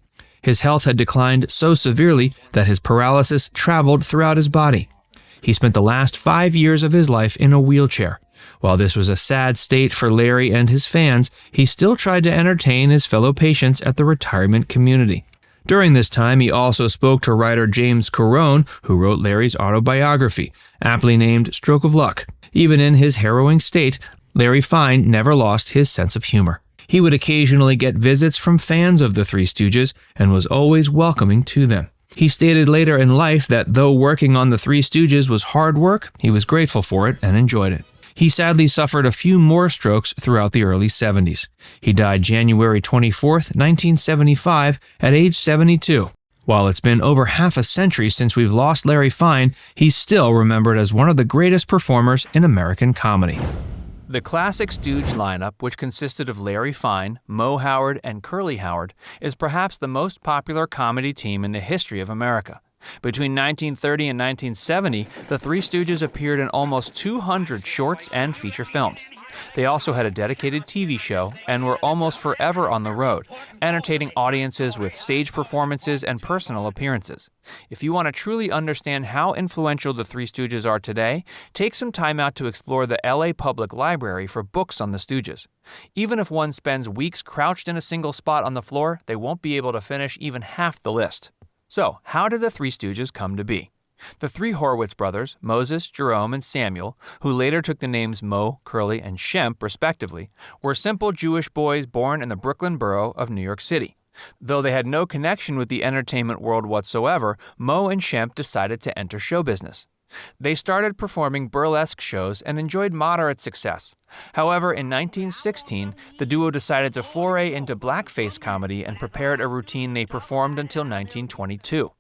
His health had declined so severely that his paralysis traveled throughout his body. He spent the last 5 years of his life in a wheelchair. While this was a sad state for Larry and his fans, he still tried to entertain his fellow patients at the retirement community. During this time, he also spoke to writer James Corone, who wrote Larry's autobiography, aptly named Stroke of Luck. Even in his harrowing state, Larry Fine never lost his sense of humor. He would occasionally get visits from fans of the Three Stooges and was always welcoming to them. He stated later in life that though working on the Three Stooges was hard work, he was grateful for it and enjoyed it. He sadly suffered a few more strokes throughout the early 70s. He died January 24, 1975, at age 72. While it's been over half a century since we've lost Larry Fine, he's still remembered as one of the greatest performers in American comedy. The classic Stooge lineup, which consisted of Larry Fine, Moe Howard, and Curly Howard, is perhaps the most popular comedy team in the history of America. Between 1930 and 1970, the Three Stooges appeared in almost 200 shorts and feature films. They also had a dedicated TV show and were almost forever on the road, entertaining audiences with stage performances and personal appearances. If you want to truly understand how influential the Three Stooges are today, take some time out to explore the LA Public Library for books on the Stooges. Even if one spends weeks crouched in a single spot on the floor, they won't be able to finish even half the list. So, how did the Three Stooges come to be? The three Horowitz brothers, Moses, Jerome, and Samuel, who later took the names Moe, Curly, and Shemp, respectively, were simple Jewish boys born in the Brooklyn borough of New York City. Though they had no connection with the entertainment world whatsoever, Moe and Shemp decided to enter show business. They started performing burlesque shows and enjoyed moderate success. However, in 1916, the duo decided to foray into blackface comedy and prepared a routine they performed until 1922.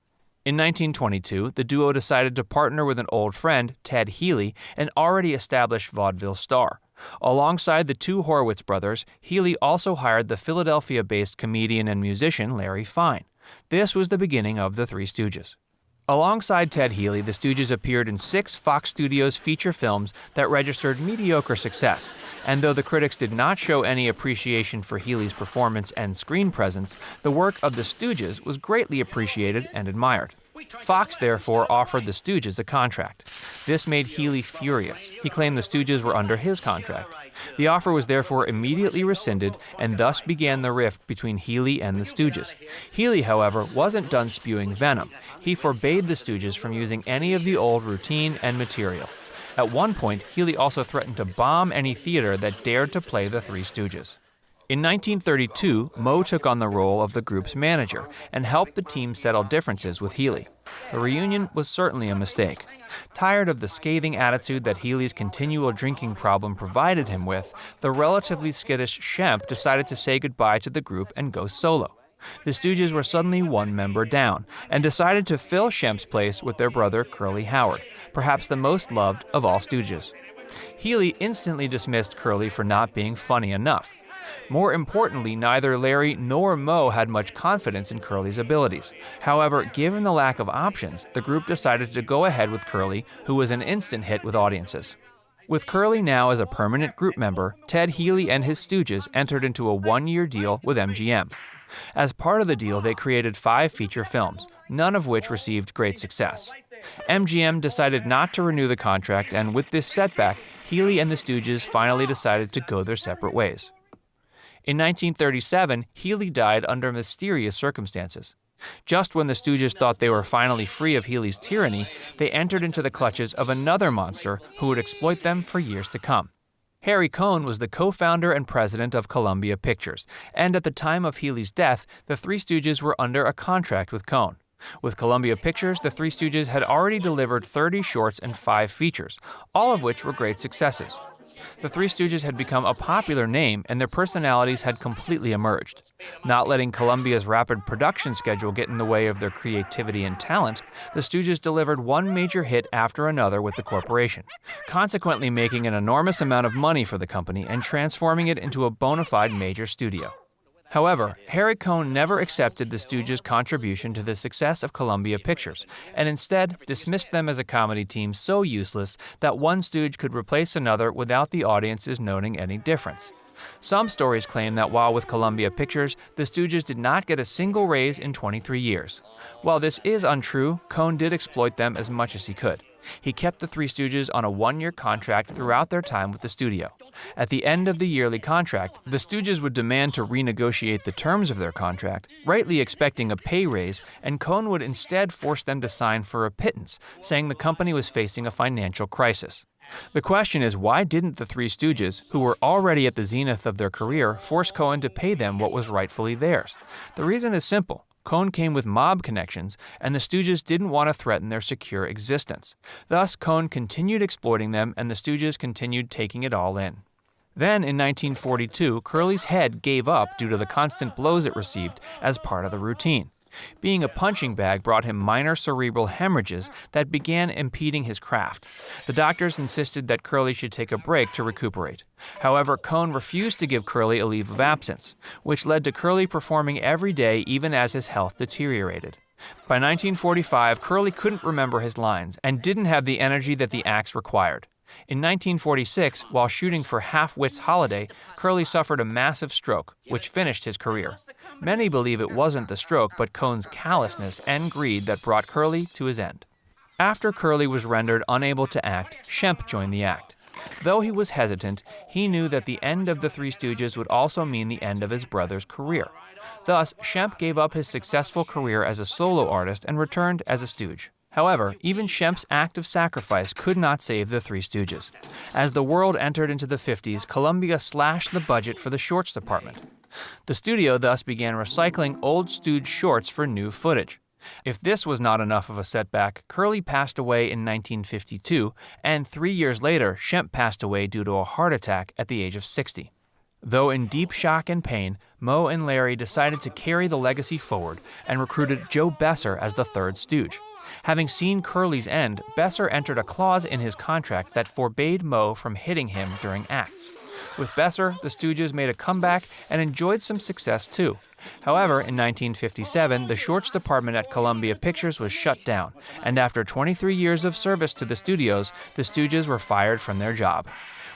In 1922, the duo decided to partner with an old friend, Ted Healy, an already established vaudeville star. Alongside the two Horowitz brothers, Healy also hired the Philadelphia-based comedian and musician Larry Fine. This was the beginning of the Three Stooges. Alongside Ted Healy, the Stooges appeared in 6 Fox Studios feature films that registered mediocre success, and though the critics did not show any appreciation for Healy's performance and screen presence, the work of the Stooges was greatly appreciated and admired. Fox therefore offered the Stooges a contract. This made Healy furious. He claimed the Stooges were under his contract. The offer was therefore immediately rescinded, and thus began the rift between Healy and the Stooges. Healy, however, wasn't done spewing venom. He forbade the Stooges from using any of the old routine and material. At one point, Healy also threatened to bomb any theater that dared to play the Three Stooges. In 1932, Moe took on the role of the group's manager and helped the team settle differences with Healy. The reunion was certainly a mistake. Tired of the scathing attitude that Healy's continual drinking problem provided him with, the relatively skittish Shemp decided to say goodbye to the group and go solo. The Stooges were suddenly one member down and decided to fill Shemp's place with their brother Curly Howard, perhaps the most loved of all Stooges. Healy instantly dismissed Curly for not being funny enough. More importantly, neither Larry nor Moe had much confidence in Curly's abilities. However, given the lack of options, the group decided to go ahead with Curly, who was an instant hit with audiences. With Curly now as a permanent group member, Ted Healy and his Stooges entered into a 1-year deal with MGM. As part of the deal, they created 5 feature films, none of which received great success. MGM decided not to renew the contract, and with this setback, Healy and the Stooges finally decided to go their separate ways. In 1937, Healy died under mysterious circumstances. Just when the Stooges thought they were finally free of Healy's tyranny, they entered into the clutches of another monster who would exploit them for years to come. Harry Cohn was the co-founder and president of Columbia Pictures, and at the time of Healy's death, the Three Stooges were under a contract with Cohn. With Columbia Pictures, the Three Stooges had already delivered 30 shorts and 5 features, all of which were great successes. The Three Stooges had become a popular name, and their personalities had completely emerged. Not letting Columbia's rapid production schedule get in the way of their creativity and talent, the Stooges delivered one major hit after another with the corporation, consequently making an enormous amount of money for the company and transforming it into a bona fide major studio. However, Harry Cohn never accepted the Stooges' contribution to the success of Columbia Pictures, and instead dismissed them as a comedy team so useless that one Stooge could replace another without the audiences noting any difference. Some stories claim that while with Columbia Pictures, the Stooges did not get a single raise in 23 years. While this is untrue, Cohn did exploit them as much as he could.
He kept the Three Stooges on a one-year contract throughout their time with the studio. At the end of the yearly contract, the Stooges would demand to renegotiate the terms of their contract, rightly expecting a pay raise, and Cohn would instead force them to sign for a pittance, saying the company was facing a financial crisis. The question is, why didn't the Three Stooges, who were already at the zenith of their career, force Cohn to pay them what was rightfully theirs? The reason is simple. Cohn came with mob connections, and the Stooges didn't want to threaten their secure existence. Thus, Cohn continued exploiting them, and the Stooges continued taking it all in. Then, in 1942, Curly's head gave up due to the constant blows it received as part of the routine. Being a punching bag brought him minor cerebral hemorrhages that began impeding his craft. The doctors insisted that Curly should take a break to recuperate. However, Cohn refused to give Curly a leave of absence, which led to Curly performing every day even as his health deteriorated. By 1945, Curly couldn't remember his lines and didn't have the energy that the acts required. In 1946, while shooting for Half-Wit's Holiday, Curly suffered a massive stroke, which finished his career. Many believe it wasn't the stroke, but Cohn's callousness and greed that brought Curly to his end. After Curly was rendered unable to act, Shemp joined the act. Though he was hesitant, he knew that the end of the Three Stooges would also mean the end of his brother's career. Thus, Shemp gave up his successful career as a solo artist and returned as a stooge. However, even Shemp's act of sacrifice could not save the Three Stooges. As the world entered into the 50s, Columbia slashed the budget for the shorts department. The studio thus began recycling old stooge shorts for new footage. If this was not enough of a setback, Curly passed away in 1952, and 3 years later, Shemp passed away due to a heart attack at the age of 60. Though in deep shock and pain, Moe and Larry decided to carry the legacy forward and recruited Joe Besser as the third stooge. Having seen Curly's end, Besser entered a clause in his contract that forbade Moe from hitting him during acts. With Besser, the Stooges made a comeback and enjoyed some success too. However, in 1957, the shorts department at Columbia Pictures was shut down, and after 23 years of service to the studios, the Stooges were fired from their job.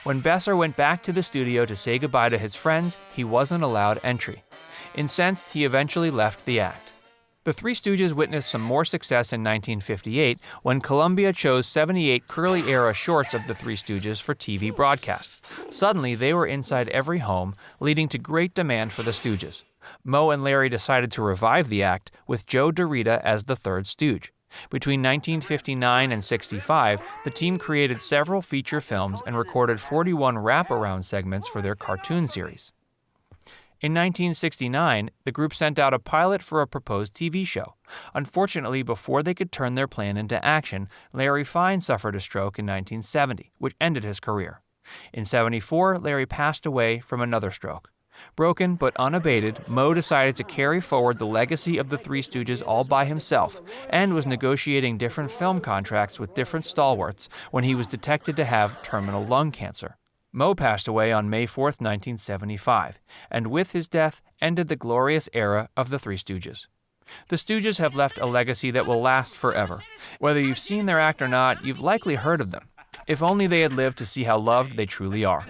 When Besser went back to the studio to say goodbye to his friends, he wasn't allowed entry. Incensed, he eventually left the act. The Three Stooges witnessed some more success in 1958 when Columbia chose 78 Curly-era shorts of the Three Stooges for TV broadcast. Suddenly, they were inside every home, leading to great demand for the Stooges. Moe and Larry decided to revive the act, with Joe DeRita as the third stooge. Between 1959 and 65, the team created several feature films and recorded 41 wraparound segments for their cartoon series. In 1969, the group sent out a pilot for a proposed TV show. Unfortunately, before they could turn their plan into action, Larry Fine suffered a stroke in 1970, which ended his career. In 1974, Larry passed away from another stroke. Broken but unabated, Moe decided to carry forward the legacy of the Three Stooges all by himself and was negotiating different film contracts with different stalwarts when he was detected to have terminal lung cancer. Moe passed away on May 4, 1975, and with his death ended the glorious era of the Three Stooges. The Stooges have left a legacy that will last forever. Whether you've seen their act or not, you've likely heard of them. If only they had lived to see how loved they truly are.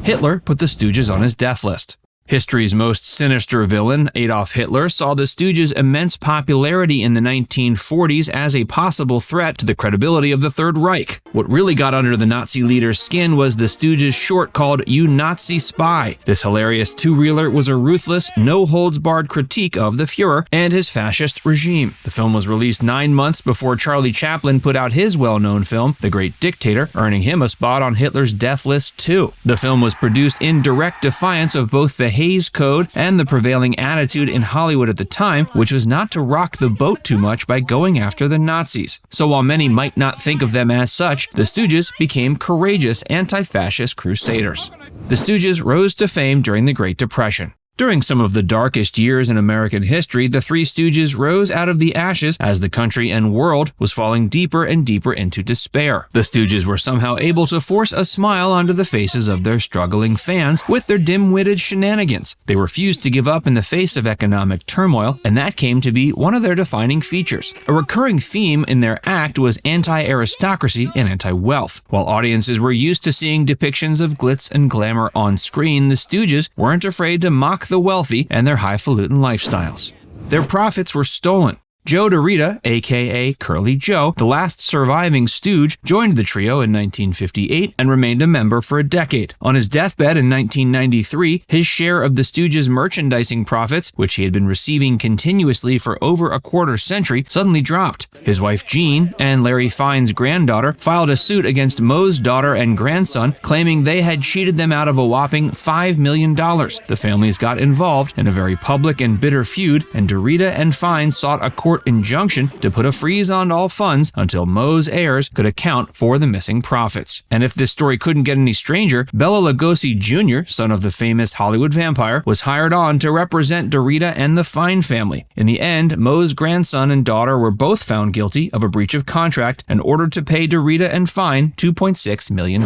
Hitler put the Stooges on his death list. History's most sinister villain, Adolf Hitler, saw the Stooges' immense popularity in the 1940s as a possible threat to the credibility of the Third Reich. What really got under the Nazi leader's skin was the Stooges' short called You Nazi Spy. This hilarious two-reeler was a ruthless, no-holds-barred critique of the Fuhrer and his fascist regime. The film was released 9 months before Charlie Chaplin put out his well-known film, The Great Dictator, earning him a spot on Hitler's death list too. The film was produced in direct defiance of both the Hays Code and the prevailing attitude in Hollywood at the time, which was not to rock the boat too much by going after the Nazis. So while many might not think of them as such, the Stooges became courageous anti-fascist crusaders. The Stooges rose to fame during the Great Depression. During some of the darkest years in American history, the Three Stooges rose out of the ashes as the country and world was falling deeper and deeper into despair. The Stooges were somehow able to force a smile onto the faces of their struggling fans with their dim-witted shenanigans. They refused to give up in the face of economic turmoil, and that came to be one of their defining features. A recurring theme in their act was anti-aristocracy and anti-wealth. While audiences were used to seeing depictions of glitz and glamour on screen, the Stooges weren't afraid to mock the wealthy and their highfalutin lifestyles. Their profits were stolen.
Joe DeRita, aka Curly Joe, the last surviving Stooge, joined the trio in 1958 and remained a member for a decade. On his deathbed in 1993, his share of the Stooges' merchandising profits, which he had been receiving continuously for over a quarter century, suddenly dropped. His wife Jean and Larry Fine's granddaughter filed a suit against Moe's daughter and grandson, claiming they had cheated them out of a whopping $5 million. The families got involved in a very public and bitter feud, and DeRita and Fine sought a court injunction to put a freeze on all funds until Moe's heirs could account for the missing profits. And if this story couldn't get any stranger, Bela Lugosi Jr., son of the famous Hollywood vampire, was hired on to represent DeRita and the Fine family. In the end, Moe's grandson and daughter were both found guilty of a breach of contract and ordered to pay DeRita and Fine $2.6 million.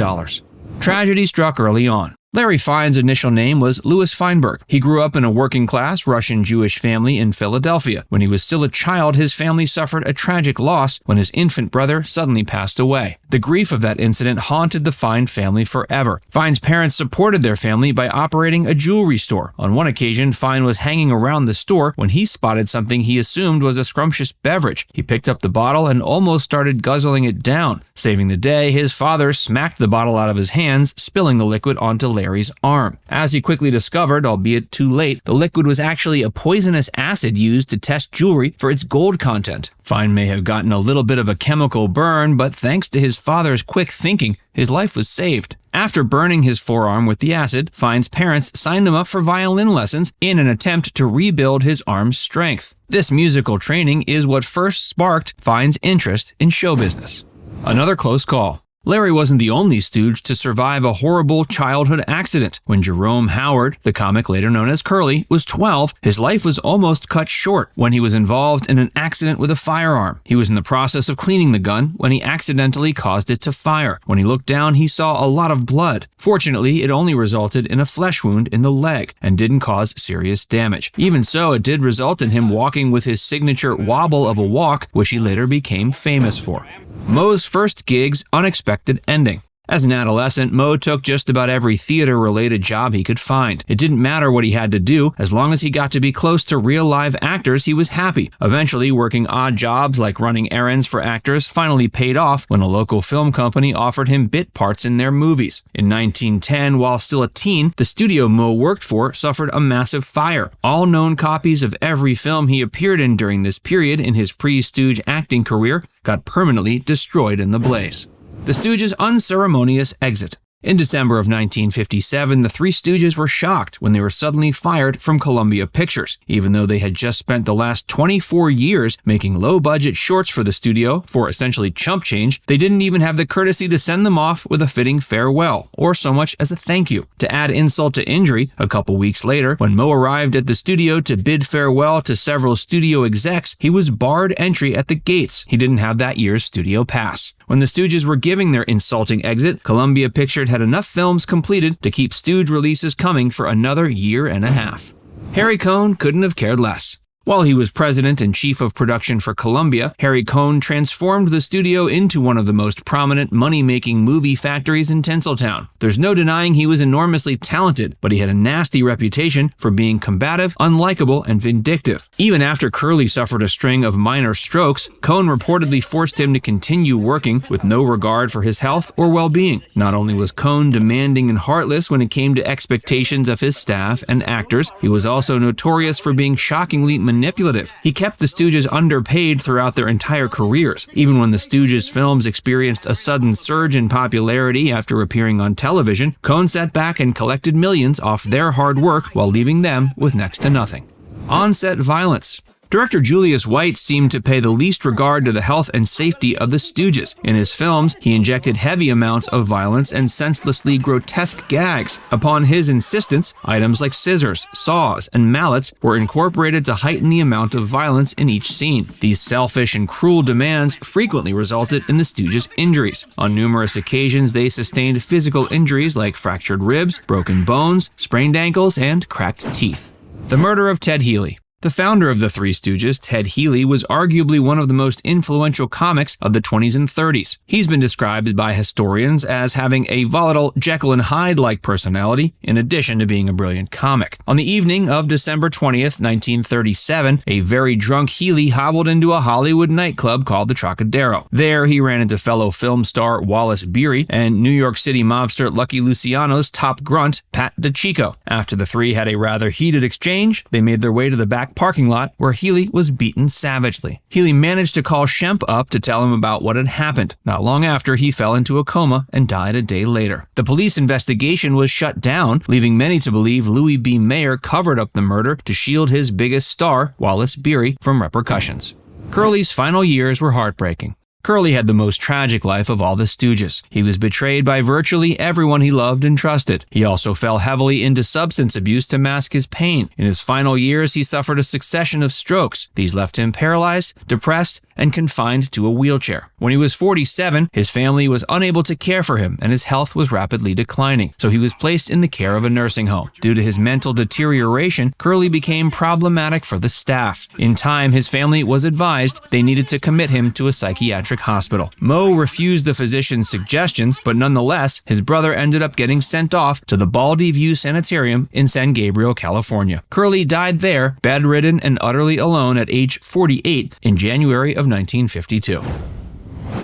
Tragedy struck early on. Larry Fine's initial name was Louis Feinberg. He grew up in a working-class Russian-Jewish family in Philadelphia. When he was still a child, his family suffered a tragic loss when his infant brother suddenly passed away. The grief of that incident haunted the Fine family forever. Fine's parents supported their family by operating a jewelry store. On one occasion, Fine was hanging around the store when he spotted something he assumed was a scrumptious beverage. He picked up the bottle and almost started guzzling it down. Saving the day, his father smacked the bottle out of his hands, spilling the liquid onto Larry's arm. As he quickly discovered, albeit too late, the liquid was actually a poisonous acid used to test jewelry for its gold content. Fine may have gotten a little bit of a chemical burn, but thanks to his father's quick thinking, his life was saved. After burning his forearm with the acid, Fine's parents signed him up for violin lessons in an attempt to rebuild his arm's strength. This musical training is what first sparked Fine's interest in show business. Another close call. Larry wasn't the only Stooge to survive a horrible childhood accident. When Jerome Howard, the comic later known as Curly, was 12, his life was almost cut short when he was involved in an accident with a firearm. He was in the process of cleaning the gun when he accidentally caused it to fire. When he looked down, he saw a lot of blood. Fortunately, it only resulted in a flesh wound in the leg and didn't cause serious damage. Even so, it did result in him walking with his signature wobble of a walk, which he later became famous for. Moe's first gig's unexpected ending. As an adolescent, Moe took just about every theater-related job he could find. It didn't matter what he had to do, as long as he got to be close to real-live actors, he was happy. Eventually, working odd jobs like running errands for actors finally paid off when a local film company offered him bit parts in their movies. In 1910, while still a teen, the studio Moe worked for suffered a massive fire. All known copies of every film he appeared in during this period in his pre-Stooge acting career got permanently destroyed in the blaze. The Stooges' unceremonious exit. In December of 1957, the Three Stooges were shocked when they were suddenly fired from Columbia Pictures. Even though they had just spent the last 24 years making low-budget shorts for the studio for essentially chump change, they didn't even have the courtesy to send them off with a fitting farewell, or so much as a thank you. To add insult to injury, a couple weeks later, when Moe arrived at the studio to bid farewell to several studio execs, he was barred entry at the gates. He didn't have that year's studio pass. When the Stooges were giving their insulting exit, Columbia Pictures had enough films completed to keep Stooge releases coming for another year and a half. Harry Cohn couldn't have cared less. While he was president and chief of production for Columbia, Harry Cohn transformed the studio into one of the most prominent money-making movie factories in Tinseltown. There's no denying he was enormously talented, but he had a nasty reputation for being combative, unlikable, and vindictive. Even after Curly suffered a string of minor strokes, Cohn reportedly forced him to continue working with no regard for his health or well-being. Not only was Cohn demanding and heartless when it came to expectations of his staff and actors, he was also notorious for being shockingly manipulative. He kept the Stooges underpaid throughout their entire careers. Even when the Stooges films experienced a sudden surge in popularity after appearing on television, Cohn sat back and collected millions off their hard work while leaving them with next to nothing. On-set violence. Director Julius White seemed to pay the least regard to the health and safety of the Stooges. In his films, he injected heavy amounts of violence and senselessly grotesque gags. Upon his insistence, items like scissors, saws, and mallets were incorporated to heighten the amount of violence in each scene. These selfish and cruel demands frequently resulted in the Stooges' injuries. On numerous occasions, they sustained physical injuries like fractured ribs, broken bones, sprained ankles, and cracked teeth. The murder of Ted Healy. The founder of the Three Stooges, Ted Healy, was arguably one of the most influential comics of the 20s and 30s. He's been described by historians as having a volatile Jekyll and Hyde-like personality, in addition to being a brilliant comic. On the evening of December 20th, 1937, a very drunk Healy hobbled into a Hollywood nightclub called the Trocadero. There, he ran into fellow film star Wallace Beery and New York City mobster Lucky Luciano's top grunt, Pat DeChico. After the three had a rather heated exchange, they made their way to the back parking lot where Healy was beaten savagely. Healy managed to call Shemp up to tell him about what had happened. Not long after, he fell into a coma and died a day later. The police investigation was shut down, leaving many to believe Louis B. Mayer covered up the murder to shield his biggest star, Wallace Beery, from repercussions. Curly's final years were heartbreaking. Curly had the most tragic life of all the Stooges. He was betrayed by virtually everyone he loved and trusted. He also fell heavily into substance abuse to mask his pain. In his final years, he suffered a succession of strokes. These left him paralyzed, depressed, and confined to a wheelchair. When he was 47, his family was unable to care for him, and his health was rapidly declining, so he was placed in the care of a nursing home. Due to his mental deterioration, Curly became problematic for the staff. In time, his family was advised they needed to commit him to a psychiatric hospital. Moe refused the physician's suggestions, but nonetheless, his brother ended up getting sent off to the Baldy View Sanitarium in San Gabriel, California. Curly died there, bedridden and utterly alone at age 48 in January of 1952.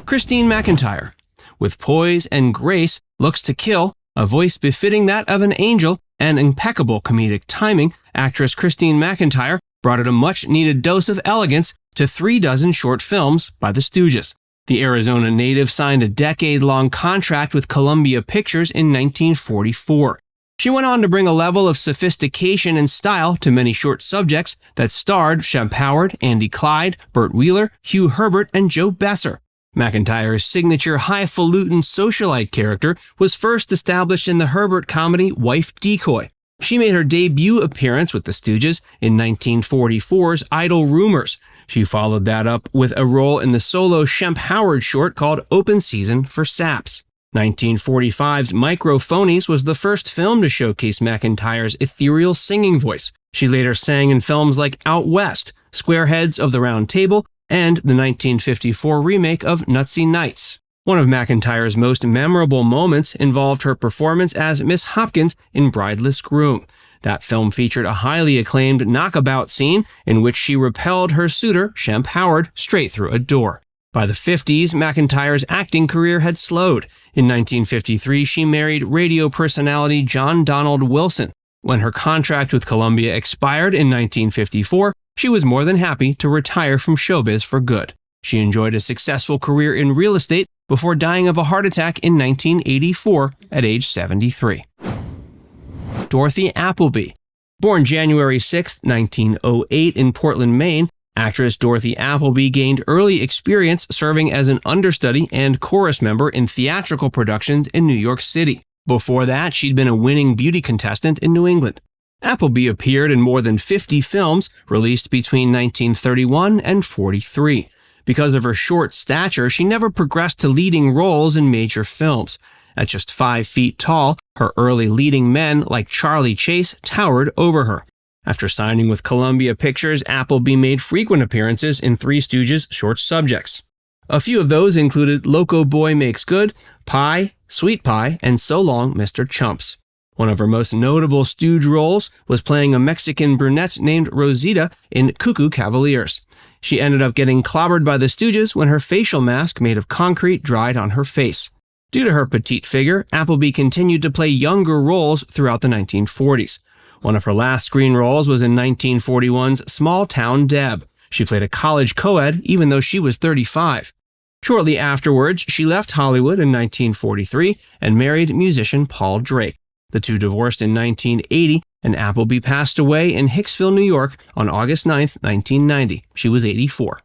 Christine McIntyre. With poise and grace, looks to kill, a voice befitting that of an angel, and impeccable comedic timing, actress Christine McIntyre brought it a much-needed dose of elegance to 36 short films by the Stooges. The Arizona native signed a decade-long contract with Columbia Pictures in 1944. She went on to bring a level of sophistication and style to many short subjects that starred Shemp Howard, Andy Clyde, Burt Wheeler, Hugh Herbert, and Joe Besser. McIntyre's signature highfalutin socialite character was first established in the Herbert comedy Wife Decoy. She made her debut appearance with the Stooges in 1944's Idle Rumors. She followed that up with a role in the solo Shemp Howard short called Open Season for Saps. 1945's Microphonies was the first film to showcase McIntyre's ethereal singing voice. She later sang in films like Out West, Squareheads of the Round Table, and the 1954 remake of Nutsy Nights. One of McIntyre's most memorable moments involved her performance as Miss Hopkins in Brideless Groom. That film featured a highly acclaimed knockabout scene in which she repelled her suitor, Shemp Howard, straight through a door. By the 50s, McIntyre's acting career had slowed. In 1953, she married radio personality John Donald Wilson. When her contract with Columbia expired in 1954, she was more than happy to retire from showbiz for good. She enjoyed a successful career in real estate before dying of a heart attack in 1984 at age 73. Dorothy Appleby. Born January 6, 1908 in Portland, Maine, actress Dorothy Appleby gained early experience serving as an understudy and chorus member in theatrical productions in New York City. Before that, she'd been a winning beauty contestant in New England. Appleby appeared in more than 50 films released between 1931 and 43. Because of her short stature, she never progressed to leading roles in major films. At just 5 feet tall, her early leading men like Charlie Chase towered over her. After signing with Columbia Pictures, Appleby made frequent appearances in Three Stooges short subjects. A few of those included Loco Boy Makes Good, Pie, Sweet Pie, and So Long, Mr. Chumps. One of her most notable Stooge roles was playing a Mexican brunette named Rosita in Cuckoo Cavaliers. She ended up getting clobbered by the Stooges when her facial mask made of concrete dried on her face. Due to her petite figure, Appleby continued to play younger roles throughout the 1940s. One of her last screen roles was in 1941's Small Town Deb. She played a college co-ed even though she was 35. Shortly afterwards, she left Hollywood in 1943 and married musician Paul Drake. The two divorced in 1980, and Appleby passed away in Hicksville, New York on August 9, 1990. She was 84.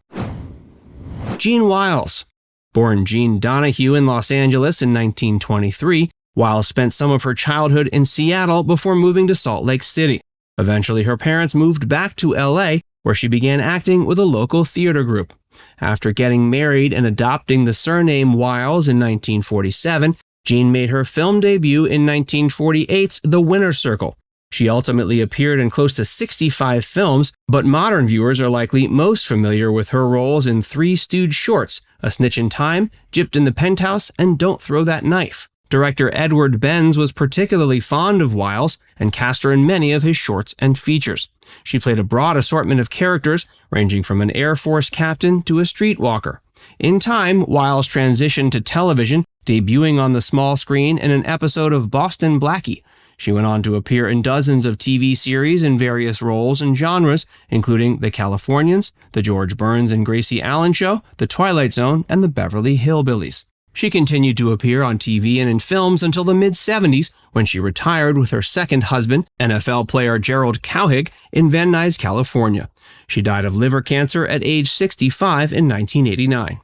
Jean Wiles. Born Jean Donahue in Los Angeles in 1923, Wiles spent some of her childhood in Seattle before moving to Salt Lake City. Eventually, her parents moved back to LA, where she began acting with a local theater group. After getting married and adopting the surname Wiles in 1947, Jean made her film debut in 1948's The Winner's Circle.
She ultimately appeared in close to 65 films, but modern viewers are likely most familiar with her roles in Three Stooges shorts, A Snitch in Time, Gypped in the Penthouse, and Don't Throw That Knife. Director Edward Benz was particularly fond of Wiles and cast her in many of his shorts and features. She played a broad assortment of characters, ranging from an Air Force captain to a streetwalker. In time, Wiles transitioned to television, debuting on the small screen in an episode of Boston Blackie. She went on to appear in dozens of TV series in various roles and genres, including The Californians, The George Burns and Gracie Allen Show, The Twilight Zone, and The Beverly Hillbillies. She continued to appear on TV and in films until the mid-70s, when she retired with her second husband, NFL player Gerald Cowhig, in Van Nuys, California. She died of liver cancer at age 65 in 1989.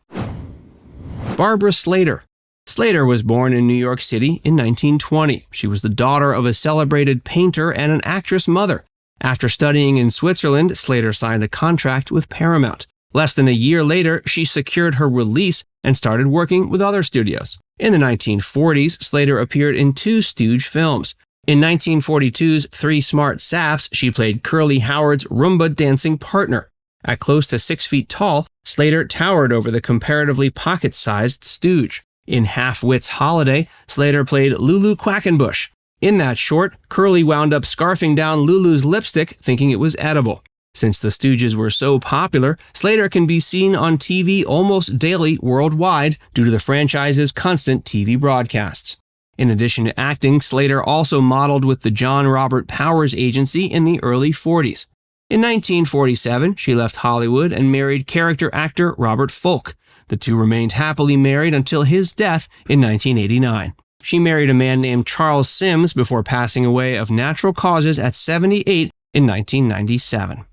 Barbara Slater. Slater was born in New York City in 1920. She was the daughter of a celebrated painter and an actress mother. After studying in Switzerland, Slater signed a contract with Paramount. Less than a year later, she secured her release and started working with other studios. In the 1940s, Slater appeared in 2 Stooge films. In 1942's Three Smart Saps, she played Curly Howard's Roomba dancing partner. At close to 6 feet tall, Slater towered over the comparatively pocket-sized Stooge. In Half-Wit's Holiday, Slater played Lulu Quackenbush. In that short, Curly wound up scarfing down Lulu's lipstick, thinking it was edible. Since the Stooges were so popular, Slater can be seen on TV almost daily worldwide due to the franchise's constant TV broadcasts. In addition to acting, Slater also modeled with the John Robert Powers Agency in the early 40s. In 1947, she left Hollywood and married character actor Robert Folk. The two remained happily married until his death in 1989. She married a man named Charles Sims before passing away of natural causes at 78 in 1997.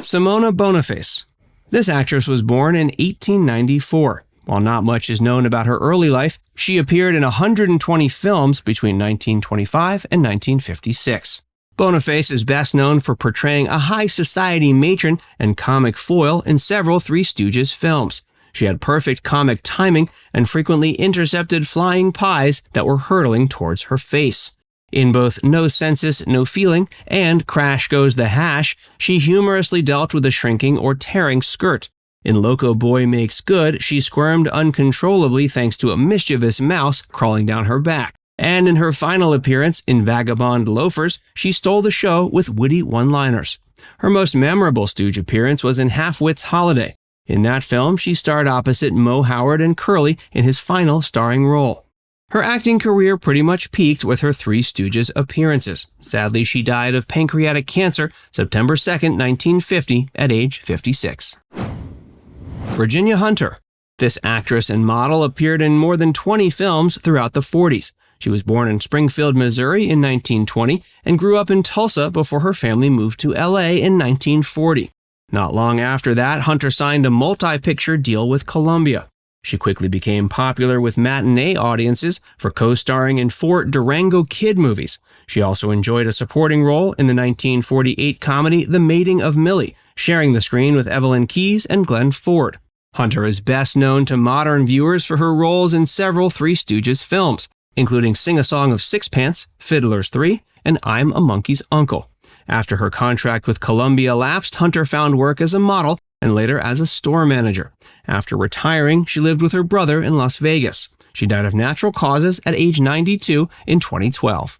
Simona Boniface. This actress was born in 1894. While not much is known about her early life, she appeared in 120 films between 1925 and 1956. Boniface is best known for portraying a high society matron and comic foil in several Three Stooges films. She had perfect comic timing and frequently intercepted flying pies that were hurtling towards her face. In both No Census, No Feeling and Crash Goes the Hash, she humorously dealt with a shrinking or tearing skirt. In Loco Boy Makes Good, she squirmed uncontrollably thanks to a mischievous mouse crawling down her back. And in her final appearance in Vagabond Loafers, she stole the show with witty one-liners. Her most memorable Stooge appearance was in Half-Wit's Holiday. In that film, she starred opposite Mo Howard and Curly in his final starring role. Her acting career pretty much peaked with her Three Stooges appearances. Sadly, she died of pancreatic cancer September 2, 1950, at age 56. Virginia Hunter. This actress and model appeared in more than 20 films throughout the 40s. She was born in Springfield, Missouri in 1920 and grew up in Tulsa before her family moved to LA in 1940. Not long after that, Hunter signed a multi-picture deal with Columbia. She quickly became popular with matinee audiences for co-starring in 4 Durango Kid movies. She also enjoyed a supporting role in the 1948 comedy The Mating of Millie, sharing the screen with Evelyn Keyes and Glenn Ford. Hunter is best known to modern viewers for her roles in several Three Stooges films, including Sing a Song of Sixpence, Fiddler's 3, and I'm a Monkey's Uncle. After her contract with Columbia lapsed, Hunter found work as a model and later as a store manager. After retiring, she lived with her brother in Las Vegas. She died of natural causes at age 92 in 2012.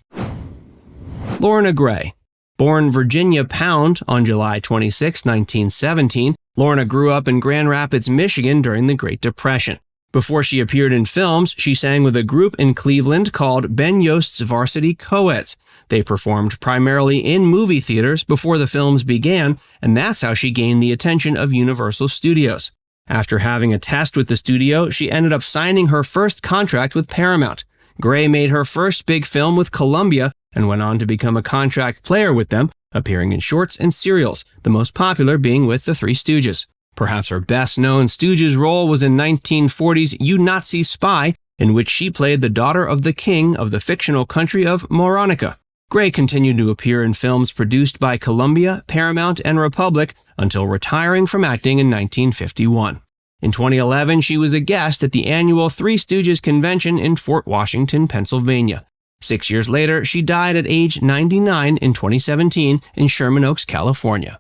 Lorna Gray. Born Virginia Pound on July 26, 1917, Lorna grew up in Grand Rapids, Michigan during the Great Depression. Before she appeared in films, she sang with a group in Cleveland called Ben Yost's Varsity Coeds. They performed primarily in movie theaters before the films began, and that's how she gained the attention of Universal Studios. After having a test with the studio, she ended up signing her first contract with Paramount. Gray made her first big film with Columbia and went on to become a contract player with them, appearing in shorts and serials, the most popular being with the Three Stooges. Perhaps her best-known Stooges role was in 1940's You Nazi Spy, in which she played the daughter of the king of the fictional country of Moronica. Gray continued to appear in films produced by Columbia, Paramount, and Republic until retiring from acting in 1951. In 2011, she was a guest at the annual Three Stooges convention in Fort Washington, Pennsylvania. 6 years later, she died at age 99 in 2017 in Sherman Oaks, California.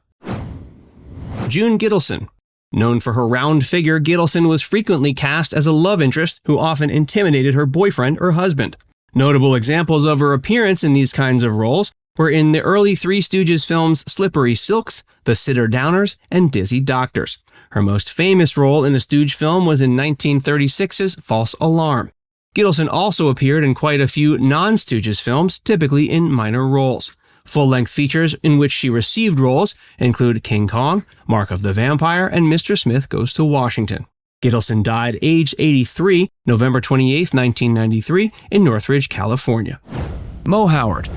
June Gittleson. Known for her round figure, Gittleson was frequently cast as a love interest who often intimidated her boyfriend or husband. Notable examples of her appearance in these kinds of roles were in the early Three Stooges films Slippery Silks, The Sitter Downers, and Dizzy Doctors. Her most famous role in a Stooge film was in 1936's False Alarm. Gittleson also appeared in quite a few non-Stooges films, typically in minor roles. Full-length features in which she received roles include King Kong, Mark of the Vampire, and Mr. Smith Goes to Washington. Gittleson died aged 83, November 28, 1993, in Northridge, California.
Mo Howard.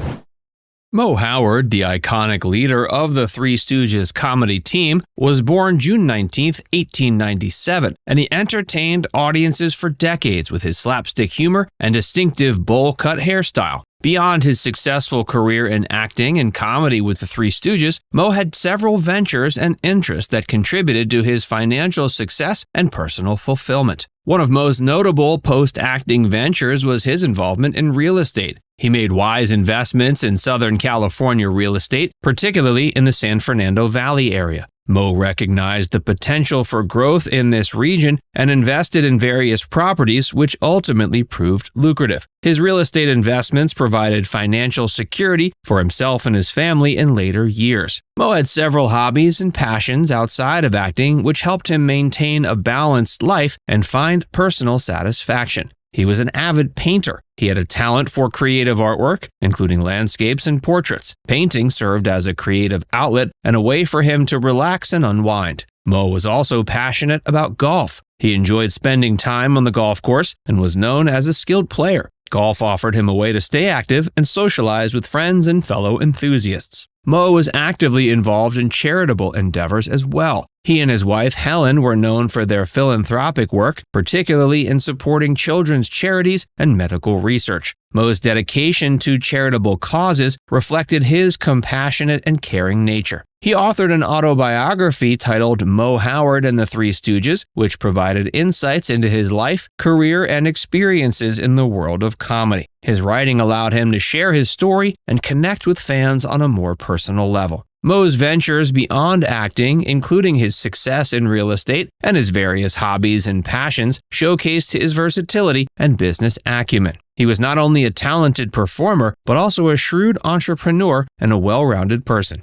Mo Howard, the iconic leader of the Three Stooges comedy team, was born June 19, 1897, and he entertained audiences for decades with his slapstick humor and distinctive bowl-cut hairstyle. Beyond his successful career in acting and comedy with the Three Stooges, Mo had several ventures and interests that contributed to his financial success and personal fulfillment. One of Mo's notable post-acting ventures was his involvement in real estate. He made wise investments in Southern California real estate, particularly in the San Fernando Valley area. Mo recognized the potential for growth in this region and invested in various properties, which ultimately proved lucrative. His real estate investments provided financial security for himself and his family in later years. Mo had several hobbies and passions outside of acting, which helped him maintain a balanced life and find personal satisfaction. He was an avid painter. He had a talent for creative artwork, including landscapes and portraits. Painting served as a creative outlet and a way for him to relax and unwind. Mo was also passionate about golf. He enjoyed spending time on the golf course and was known as a skilled player. Golf offered him a way to stay active and socialize with friends and fellow enthusiasts. Mo was actively involved in charitable endeavors as well. He and his wife, Helen, were known for their philanthropic work, particularly in supporting children's charities and medical research. Mo's dedication to charitable causes reflected his compassionate and caring nature. He authored an autobiography titled Mo Howard and the Three Stooges, which provided insights into his life, career, and experiences in the world of comedy. His writing allowed him to share his story and connect with fans on a more personal level. Mo's ventures beyond acting, including his success in real estate and his various hobbies and passions, showcased his versatility and business acumen. He was not only a talented performer, but also a shrewd entrepreneur and a well-rounded person.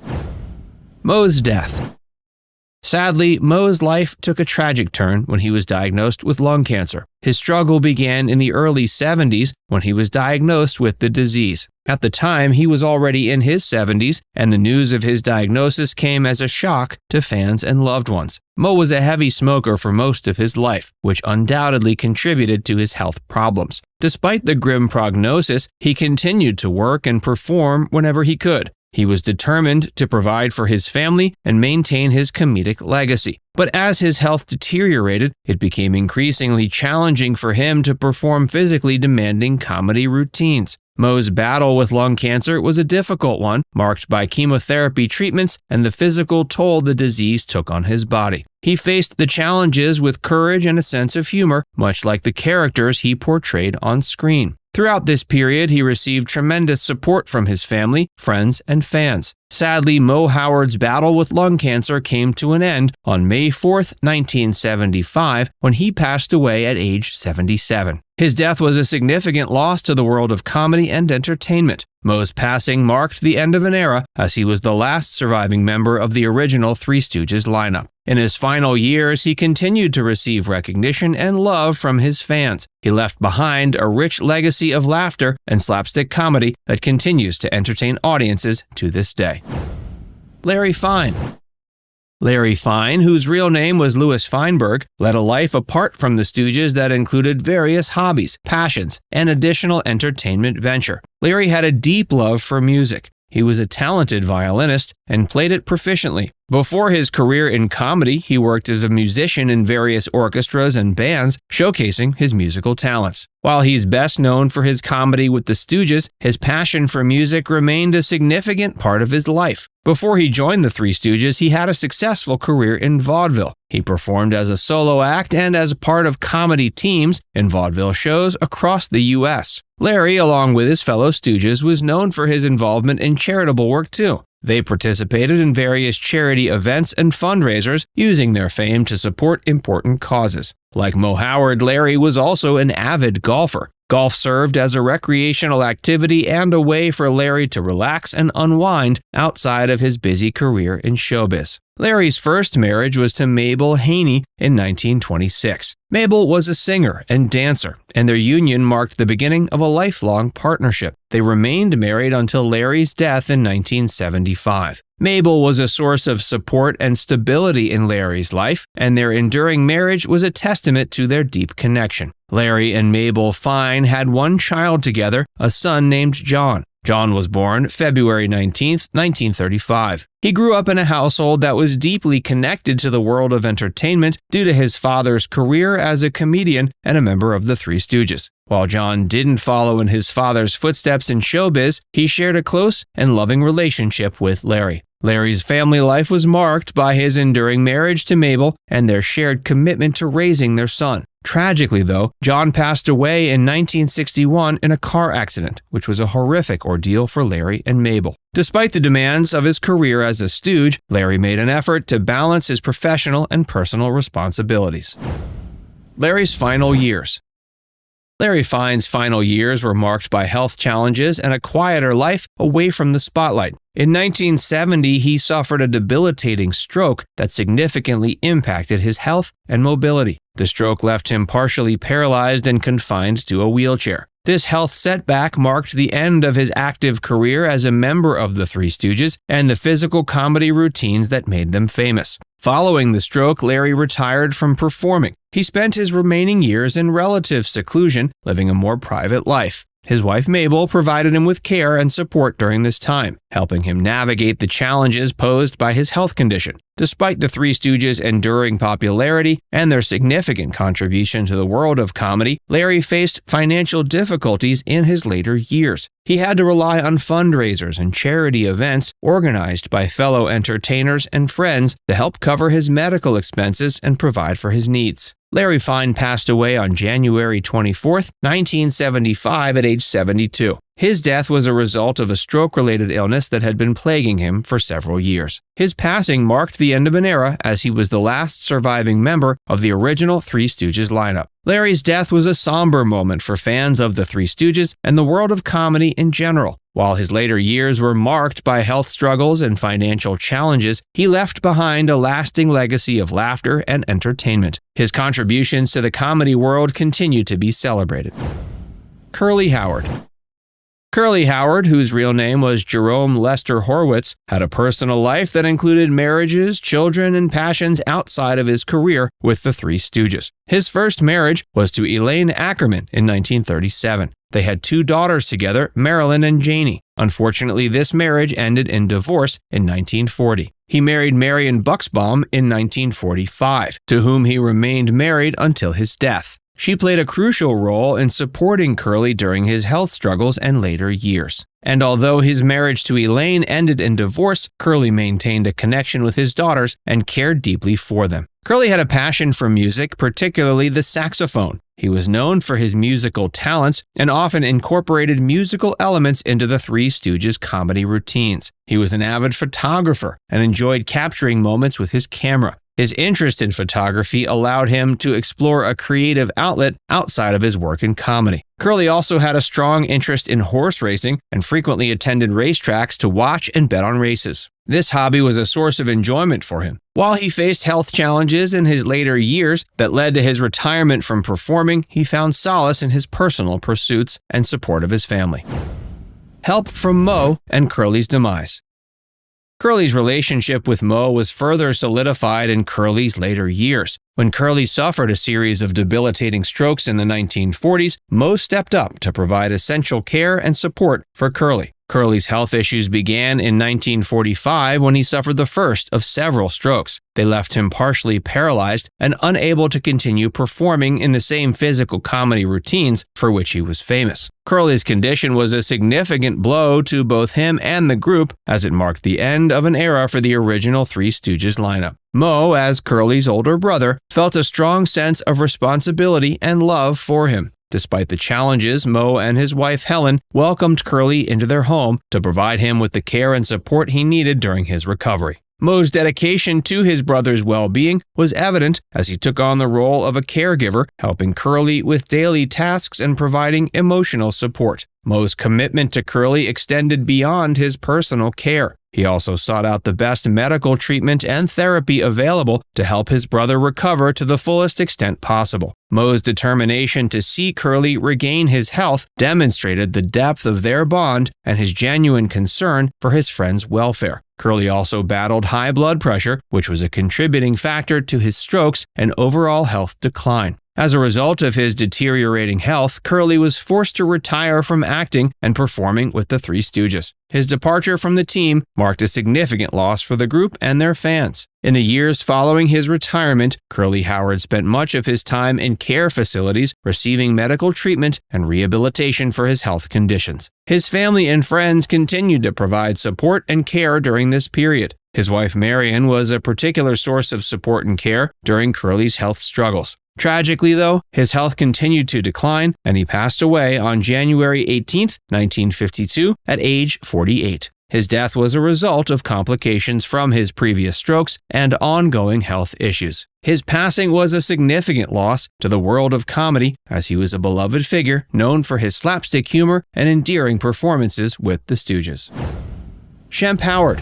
Mo's death. Sadly, Mo's life took a tragic turn when he was diagnosed with lung cancer. His struggle began in the early 70s when he was diagnosed with the disease. At the time, he was already in his 70s, and the news of his diagnosis came as a shock to fans and loved ones. Mo was a heavy smoker for most of his life, which undoubtedly contributed to his health problems. Despite the grim prognosis, he continued to work and perform whenever he could. He was determined to provide for his family and maintain his comedic legacy. But as his health deteriorated, it became increasingly challenging for him to perform physically demanding comedy routines. Mo's battle with lung cancer was a difficult one, marked by chemotherapy treatments and the physical toll the disease took on his body. He faced the challenges with courage and a sense of humor, much like the characters he portrayed on screen. Throughout this period, he received tremendous support from his family, friends, and fans. Sadly, Mo Howard's battle with lung cancer came to an end on May 4, 1975, when he passed away at age 77. His death was a significant loss to the world of comedy and entertainment. Mo's passing marked the end of an era, as he was the last surviving member of the original Three Stooges lineup. In his final years, he continued to receive recognition and love from his fans. He left behind a rich legacy of laughter and slapstick comedy that continues to entertain audiences to this day. Larry Fine. Larry Fine, whose real name was Louis Feinberg, led a life apart from the Stooges that included various hobbies, passions, and additional entertainment venture. Larry had a deep love for music. He was a talented violinist and played it proficiently. Before his career in comedy, he worked as a musician in various orchestras and bands, showcasing his musical talents. While he's best known for his comedy with the Stooges, his passion for music remained a significant part of his life.
Before he joined the Three Stooges, he had a successful career in vaudeville. He performed as a solo act and as part of comedy teams in vaudeville shows across the U.S. Larry, along with his fellow Stooges, was known for his involvement in charitable work too. They participated in various charity events and fundraisers, using their fame to support important causes. Like Mo Howard, Larry was also an avid golfer. Golf served as a recreational activity and a way for Larry to relax and unwind outside of his busy career in showbiz. Larry's first marriage was to Mabel Haney in 1926. Mabel was a singer and dancer, and their union marked the beginning of a lifelong partnership. They remained married until Larry's death in 1975. Mabel was a source of support and stability in Larry's life, and their enduring marriage was a testament to their deep connection. Larry and Mabel Fine had one child together, a son named John. John was born February 19, 1935. He grew up in a household that was deeply connected to the world of entertainment due to his father's career as a comedian and a member of the Three Stooges. While John didn't follow in his father's footsteps in showbiz, he shared a close and loving relationship with Larry. Larry's family life was marked by his enduring marriage to Mabel and their shared commitment to raising their son. Tragically, though, John passed away in 1961 in a car accident, which was a horrific ordeal for Larry and Mabel. Despite the demands of his career as a stooge, Larry made an effort to balance his professional and personal responsibilities. Larry's final years. Larry Fine's final years were marked by health challenges and a quieter life away from the spotlight. In 1970, he suffered a debilitating stroke that significantly impacted his health and mobility. The stroke left him partially paralyzed and confined to a wheelchair. This health setback marked the end of his active career as a member of the Three Stooges and the physical comedy routines that made them famous. Following the stroke, Larry retired from performing. He spent his remaining years in relative seclusion, living a more private life. His wife Mabel provided him with care and support during this time, helping him navigate the challenges posed by his health condition. Despite the Three Stooges' enduring popularity and their significant contribution to the world of comedy, Larry faced financial difficulties in his later years. He had to rely on fundraisers and charity events organized by fellow entertainers and friends to help cover his medical expenses and provide for his needs. Larry Fine passed away on January 24, 1975 at age 72. His death was a result of a stroke-related illness that had been plaguing him for several years. His passing marked the end of an era as he was the last surviving member of the original Three Stooges lineup. Larry's death was a somber moment for fans of the Three Stooges and the world of comedy in general. While his later years were marked by health struggles and financial challenges, he left behind a lasting legacy of laughter and entertainment. His contributions to the comedy world continue to be celebrated. Curly Howard. Curly Howard, whose real name was Jerome Lester Horwitz, had a personal life that included marriages, children, and passions outside of his career with the Three Stooges. His first marriage was to Elaine Ackerman in 1937. They had two daughters together, Marilyn and Janie. Unfortunately, this marriage ended in divorce in 1940. He married Marion Buxbaum in 1945, to whom he remained married until his death. She played a crucial role in supporting Curly during his health struggles and later years. And although his marriage to Elaine ended in divorce, Curly maintained a connection with his daughters and cared deeply for them. Curly had a passion for music, particularly the saxophone. He was known for his musical talents and often incorporated musical elements into the Three Stooges' comedy routines. He was an avid photographer and enjoyed capturing moments with his camera. His interest in photography allowed him to explore a creative outlet outside of his work in comedy. Curly also had a strong interest in horse racing and frequently attended racetracks to watch and bet on races. This hobby was a source of enjoyment for him. While he faced health challenges in his later years that led to his retirement from performing, he found solace in his personal pursuits and support of his family. Help from Mo and Curly's demise. Curly's relationship with Mo was further solidified in Curly's later years. When Curly suffered a series of debilitating strokes in the 1940s, Mo stepped up to provide essential care and support for Curly. Curly's health issues began in 1945 when he suffered the first of several strokes. They left him partially paralyzed and unable to continue performing in the same physical comedy routines for which he was famous. Curly's condition was a significant blow to both him and the group, as it marked the end of an era for the original Three Stooges lineup. Moe, as Curly's older brother, felt a strong sense of responsibility and love for him. Despite the challenges, Moe and his wife Helen welcomed Curly into their home to provide him with the care and support he needed during his recovery. Moe's dedication to his brother's well-being was evident as he took on the role of a caregiver, helping Curly with daily tasks and providing emotional support. Moe's commitment to Curly extended beyond his personal care. He also sought out the best medical treatment and therapy available to help his brother recover to the fullest extent possible. Moe's determination to see Curly regain his health demonstrated the depth of their bond and his genuine concern for his friend's welfare. Curly also battled high blood pressure, which was a contributing factor to his strokes and overall health decline. As a result of his deteriorating health, Curly was forced to retire from acting and performing with the Three Stooges. His departure from the team marked a significant loss for the group and their fans. In the years following his retirement, Curly Howard spent much of his time in care facilities, receiving medical treatment and rehabilitation for his health conditions. His family and friends continued to provide support and care during this period. His wife Marion was a particular source of support and care during Curly's health struggles. Tragically, though, his health continued to decline, and he passed away on January 18, 1952, at age 48. His death was a result of complications from his previous strokes and ongoing health issues. His passing was a significant loss to the world of comedy, as he was a beloved figure known for his slapstick humor and endearing performances with the Stooges. Shemp Howard.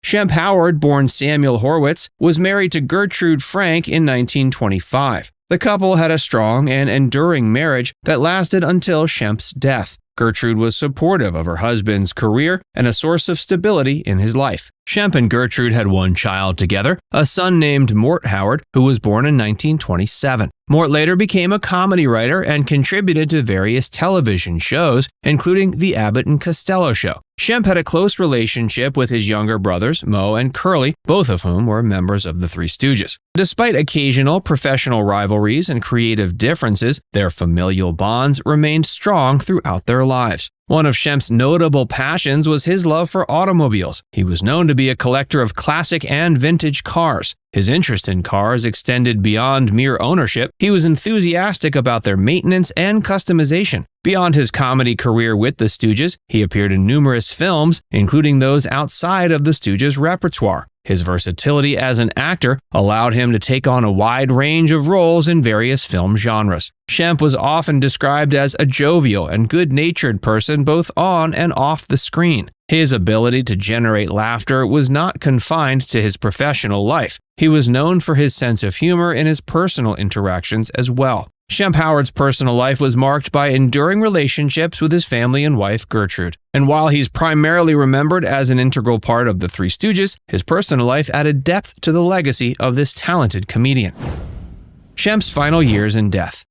Shemp Howard, born Samuel Horwitz, was married to Gertrude Frank in 1925. The couple had a strong and enduring marriage that lasted until Shemp's death. Gertrude was supportive of her husband's career and a source of stability in his life. Shemp and Gertrude had one child together, a son named Mort Howard, who was born in 1927. Mort later became a comedy writer and contributed to various television shows, including The Abbott and Costello Show. Shemp had a close relationship with his younger brothers, Moe and Curly, both of whom were members of the Three Stooges. Despite occasional professional rivalries and creative differences, their familial bonds remained strong throughout their lives. One of Shemp's notable passions was his love for automobiles. He was known to be a collector of classic and vintage cars. His interest in cars extended beyond mere ownership. He was enthusiastic about their maintenance and customization. Beyond his comedy career with the Stooges, he appeared in numerous films, including those outside of the Stooges' repertoire. His versatility as an actor allowed him to take on a wide range of roles in various film genres. Shemp was often described as a jovial and good-natured person both on and off the screen. His ability to generate laughter was not confined to his professional life. He was known for his sense of humor in his personal interactions as well. Shemp Howard's personal life was marked by enduring relationships with his family and wife Gertrude. And while he's primarily remembered as an integral part of the Three Stooges, his personal life added depth to the legacy of this talented comedian. Shemp's final years and death.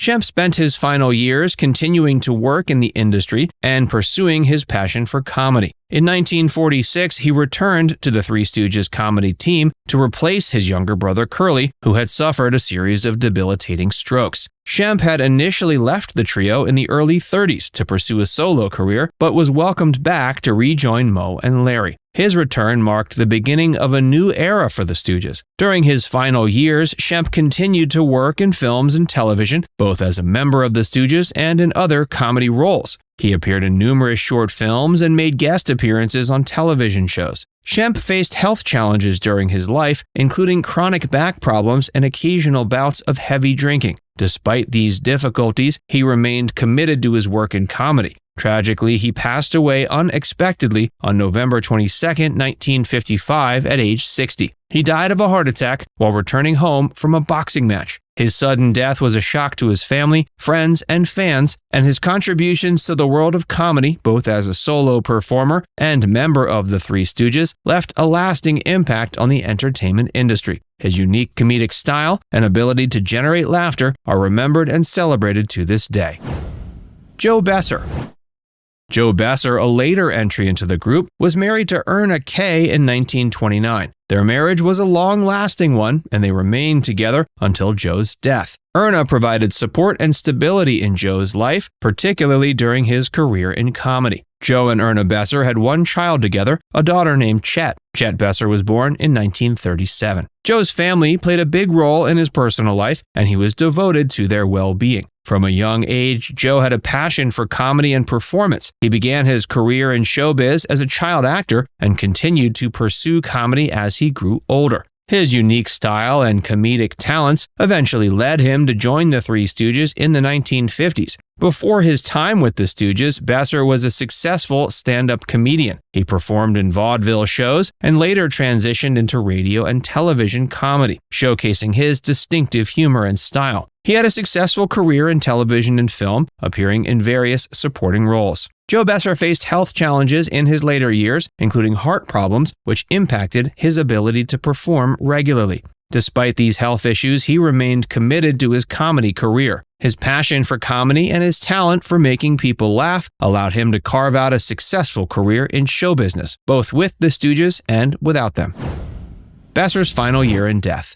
Shemp spent his final years continuing to work in the industry and pursuing his passion for comedy. In 1946, he returned to the Three Stooges comedy team to replace his younger brother Curly, who had suffered a series of debilitating strokes. Shemp had initially left the trio in the early 30s to pursue a solo career, but was welcomed back to rejoin Moe and Larry. His return marked the beginning of a new era for the Stooges. During his final years, Shemp continued to work in films and television, both as a member of the Stooges and in other comedy roles. He appeared in numerous short films and made guest appearances on television shows. Shemp faced health challenges during his life, including chronic back problems and occasional bouts of heavy drinking. Despite these difficulties, he remained committed to his work in comedy. Tragically, he passed away unexpectedly on November 22, 1955, at age 60. He died of a heart attack while returning home from a boxing match. His sudden death was a shock to his family, friends, and fans, and his contributions to the world of comedy, both as a solo performer and member of the Three Stooges, left a lasting impact on the entertainment industry. His unique comedic style and ability to generate laughter are remembered and celebrated to this day. Joe Besser.
Joe Besser, a later entry into the group, was married to Erna Kay in 1929. Their marriage was a long-lasting one, and they remained together until Joe's death. Erna provided support and stability in Joe's life, particularly during his career in comedy. Joe and Erna Besser had one child together, a daughter named Chet. Chet Besser was born in 1937. Joe's family played a big role in his personal life, and he was devoted to their well-being. From a young age, Joe had a passion for comedy and performance. He began his career in showbiz as a child actor and continued to pursue comedy as he grew older. His unique style and comedic talents eventually led him to join the Three Stooges in the 1950s. Before his time with the Stooges, Besser was a successful stand-up comedian. He performed in vaudeville shows and later transitioned into radio and television comedy, showcasing his distinctive humor and style. He had a successful career in television and film, appearing in various supporting roles. Joe Besser faced health challenges in his later years, including heart problems, which impacted his ability to perform regularly. Despite these health issues, he remained committed to his comedy career. His passion for comedy and his talent for making people laugh allowed him to carve out a successful career in show business, both with the Stooges and without them. Besser's final year and death.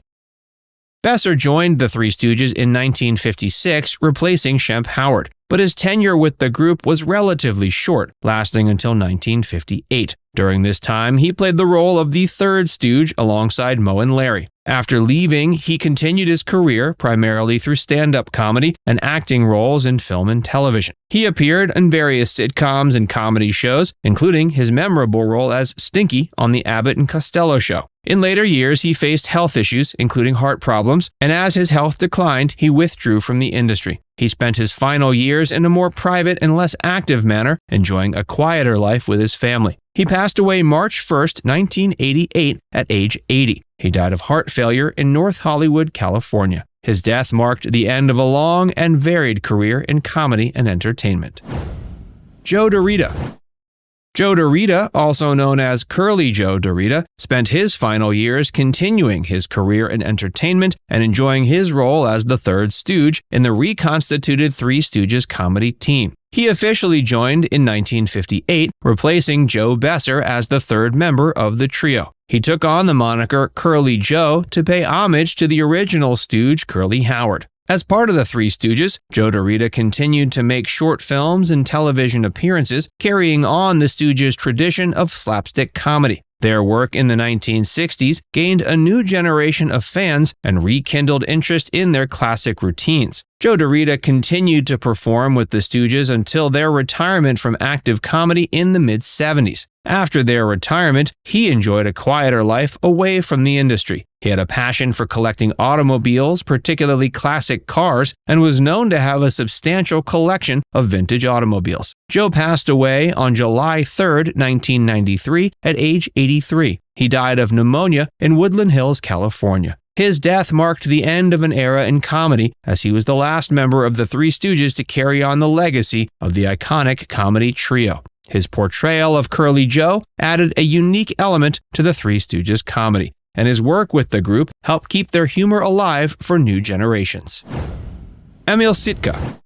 Besser joined the Three Stooges in 1956, replacing Shemp Howard, but his tenure with the group was relatively short, lasting until 1958. During this time, he played the role of the third Stooge alongside Moe and Larry. After leaving, he continued his career primarily through stand-up comedy and acting roles in film and television. He appeared in various sitcoms and comedy shows, including his memorable role as Stinky on The Abbott and Costello Show. In later years, he faced health issues, including heart problems, and as his health declined, he withdrew from the industry. He spent his final years in a more private and less active manner, enjoying a quieter life with his family. He passed away March 1st, 1988, at age 80. He died of heart failure in North Hollywood, California. His death marked the end of a long and varied career in comedy and entertainment. Joe DeRita. Joe DeRita, also known as Curly Joe DeRita, spent his final years continuing his career in entertainment and enjoying his role as the third Stooge in the reconstituted Three Stooges comedy team. He officially joined in 1958, replacing Joe Besser as the third member of the trio. He took on the moniker Curly Joe to pay homage to the original Stooge Curly Howard. As part of the Three Stooges, Joe DeRita continued to make short films and television appearances, carrying on the Stooges' tradition of slapstick comedy. Their work in the 1960s gained a new generation of fans and rekindled interest in their classic routines. Joe DeRita continued to perform with the Stooges until their retirement from active comedy in the mid-70s. After their retirement, he enjoyed a quieter life away from the industry. He had a passion for collecting automobiles, particularly classic cars, and was known to have a substantial collection of vintage automobiles. Joe passed away on July 3, 1993, at age 83. He died of pneumonia in Woodland Hills, California. His death marked the end of an era in comedy, as he was the last member of the Three Stooges to carry on the legacy of the iconic comedy trio. His portrayal of Curly Joe added a unique element to the Three Stooges comedy, and his work with the group helped keep their humor alive for new generations. Emil Sitka.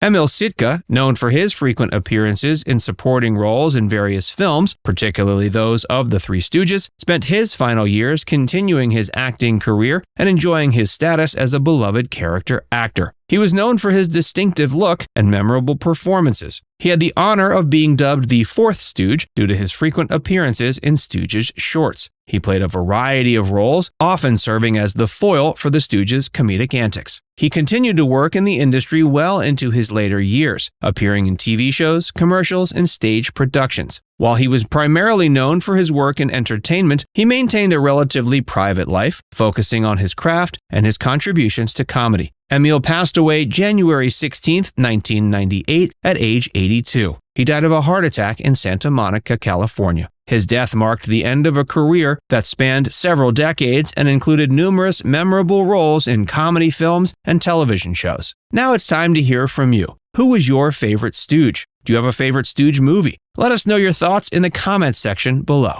Emil Sitka, known for his frequent appearances in supporting roles in various films, particularly those of the Three Stooges, spent his final years continuing his acting career and enjoying his status as a beloved character actor. He was known for his distinctive look and memorable performances. He had the honor of being dubbed the Fourth Stooge due to his frequent appearances in Stooges shorts. He played a variety of roles, often serving as the foil for the Stooges' comedic antics. He continued to work in the industry well into his later years, appearing in TV shows, commercials, and stage productions. While he was primarily known for his work in entertainment, he maintained a relatively private life, focusing on his craft and his contributions to comedy. Emil passed away January 16, 1998, at age 82. He died of a heart attack in Santa Monica, California. His death marked the end of a career that spanned several decades and included numerous memorable roles in comedy films and television shows. Now it's time to hear from you. Who was your favorite Stooge? Do you have a favorite Stooge movie? Let us know your thoughts in the comments section below.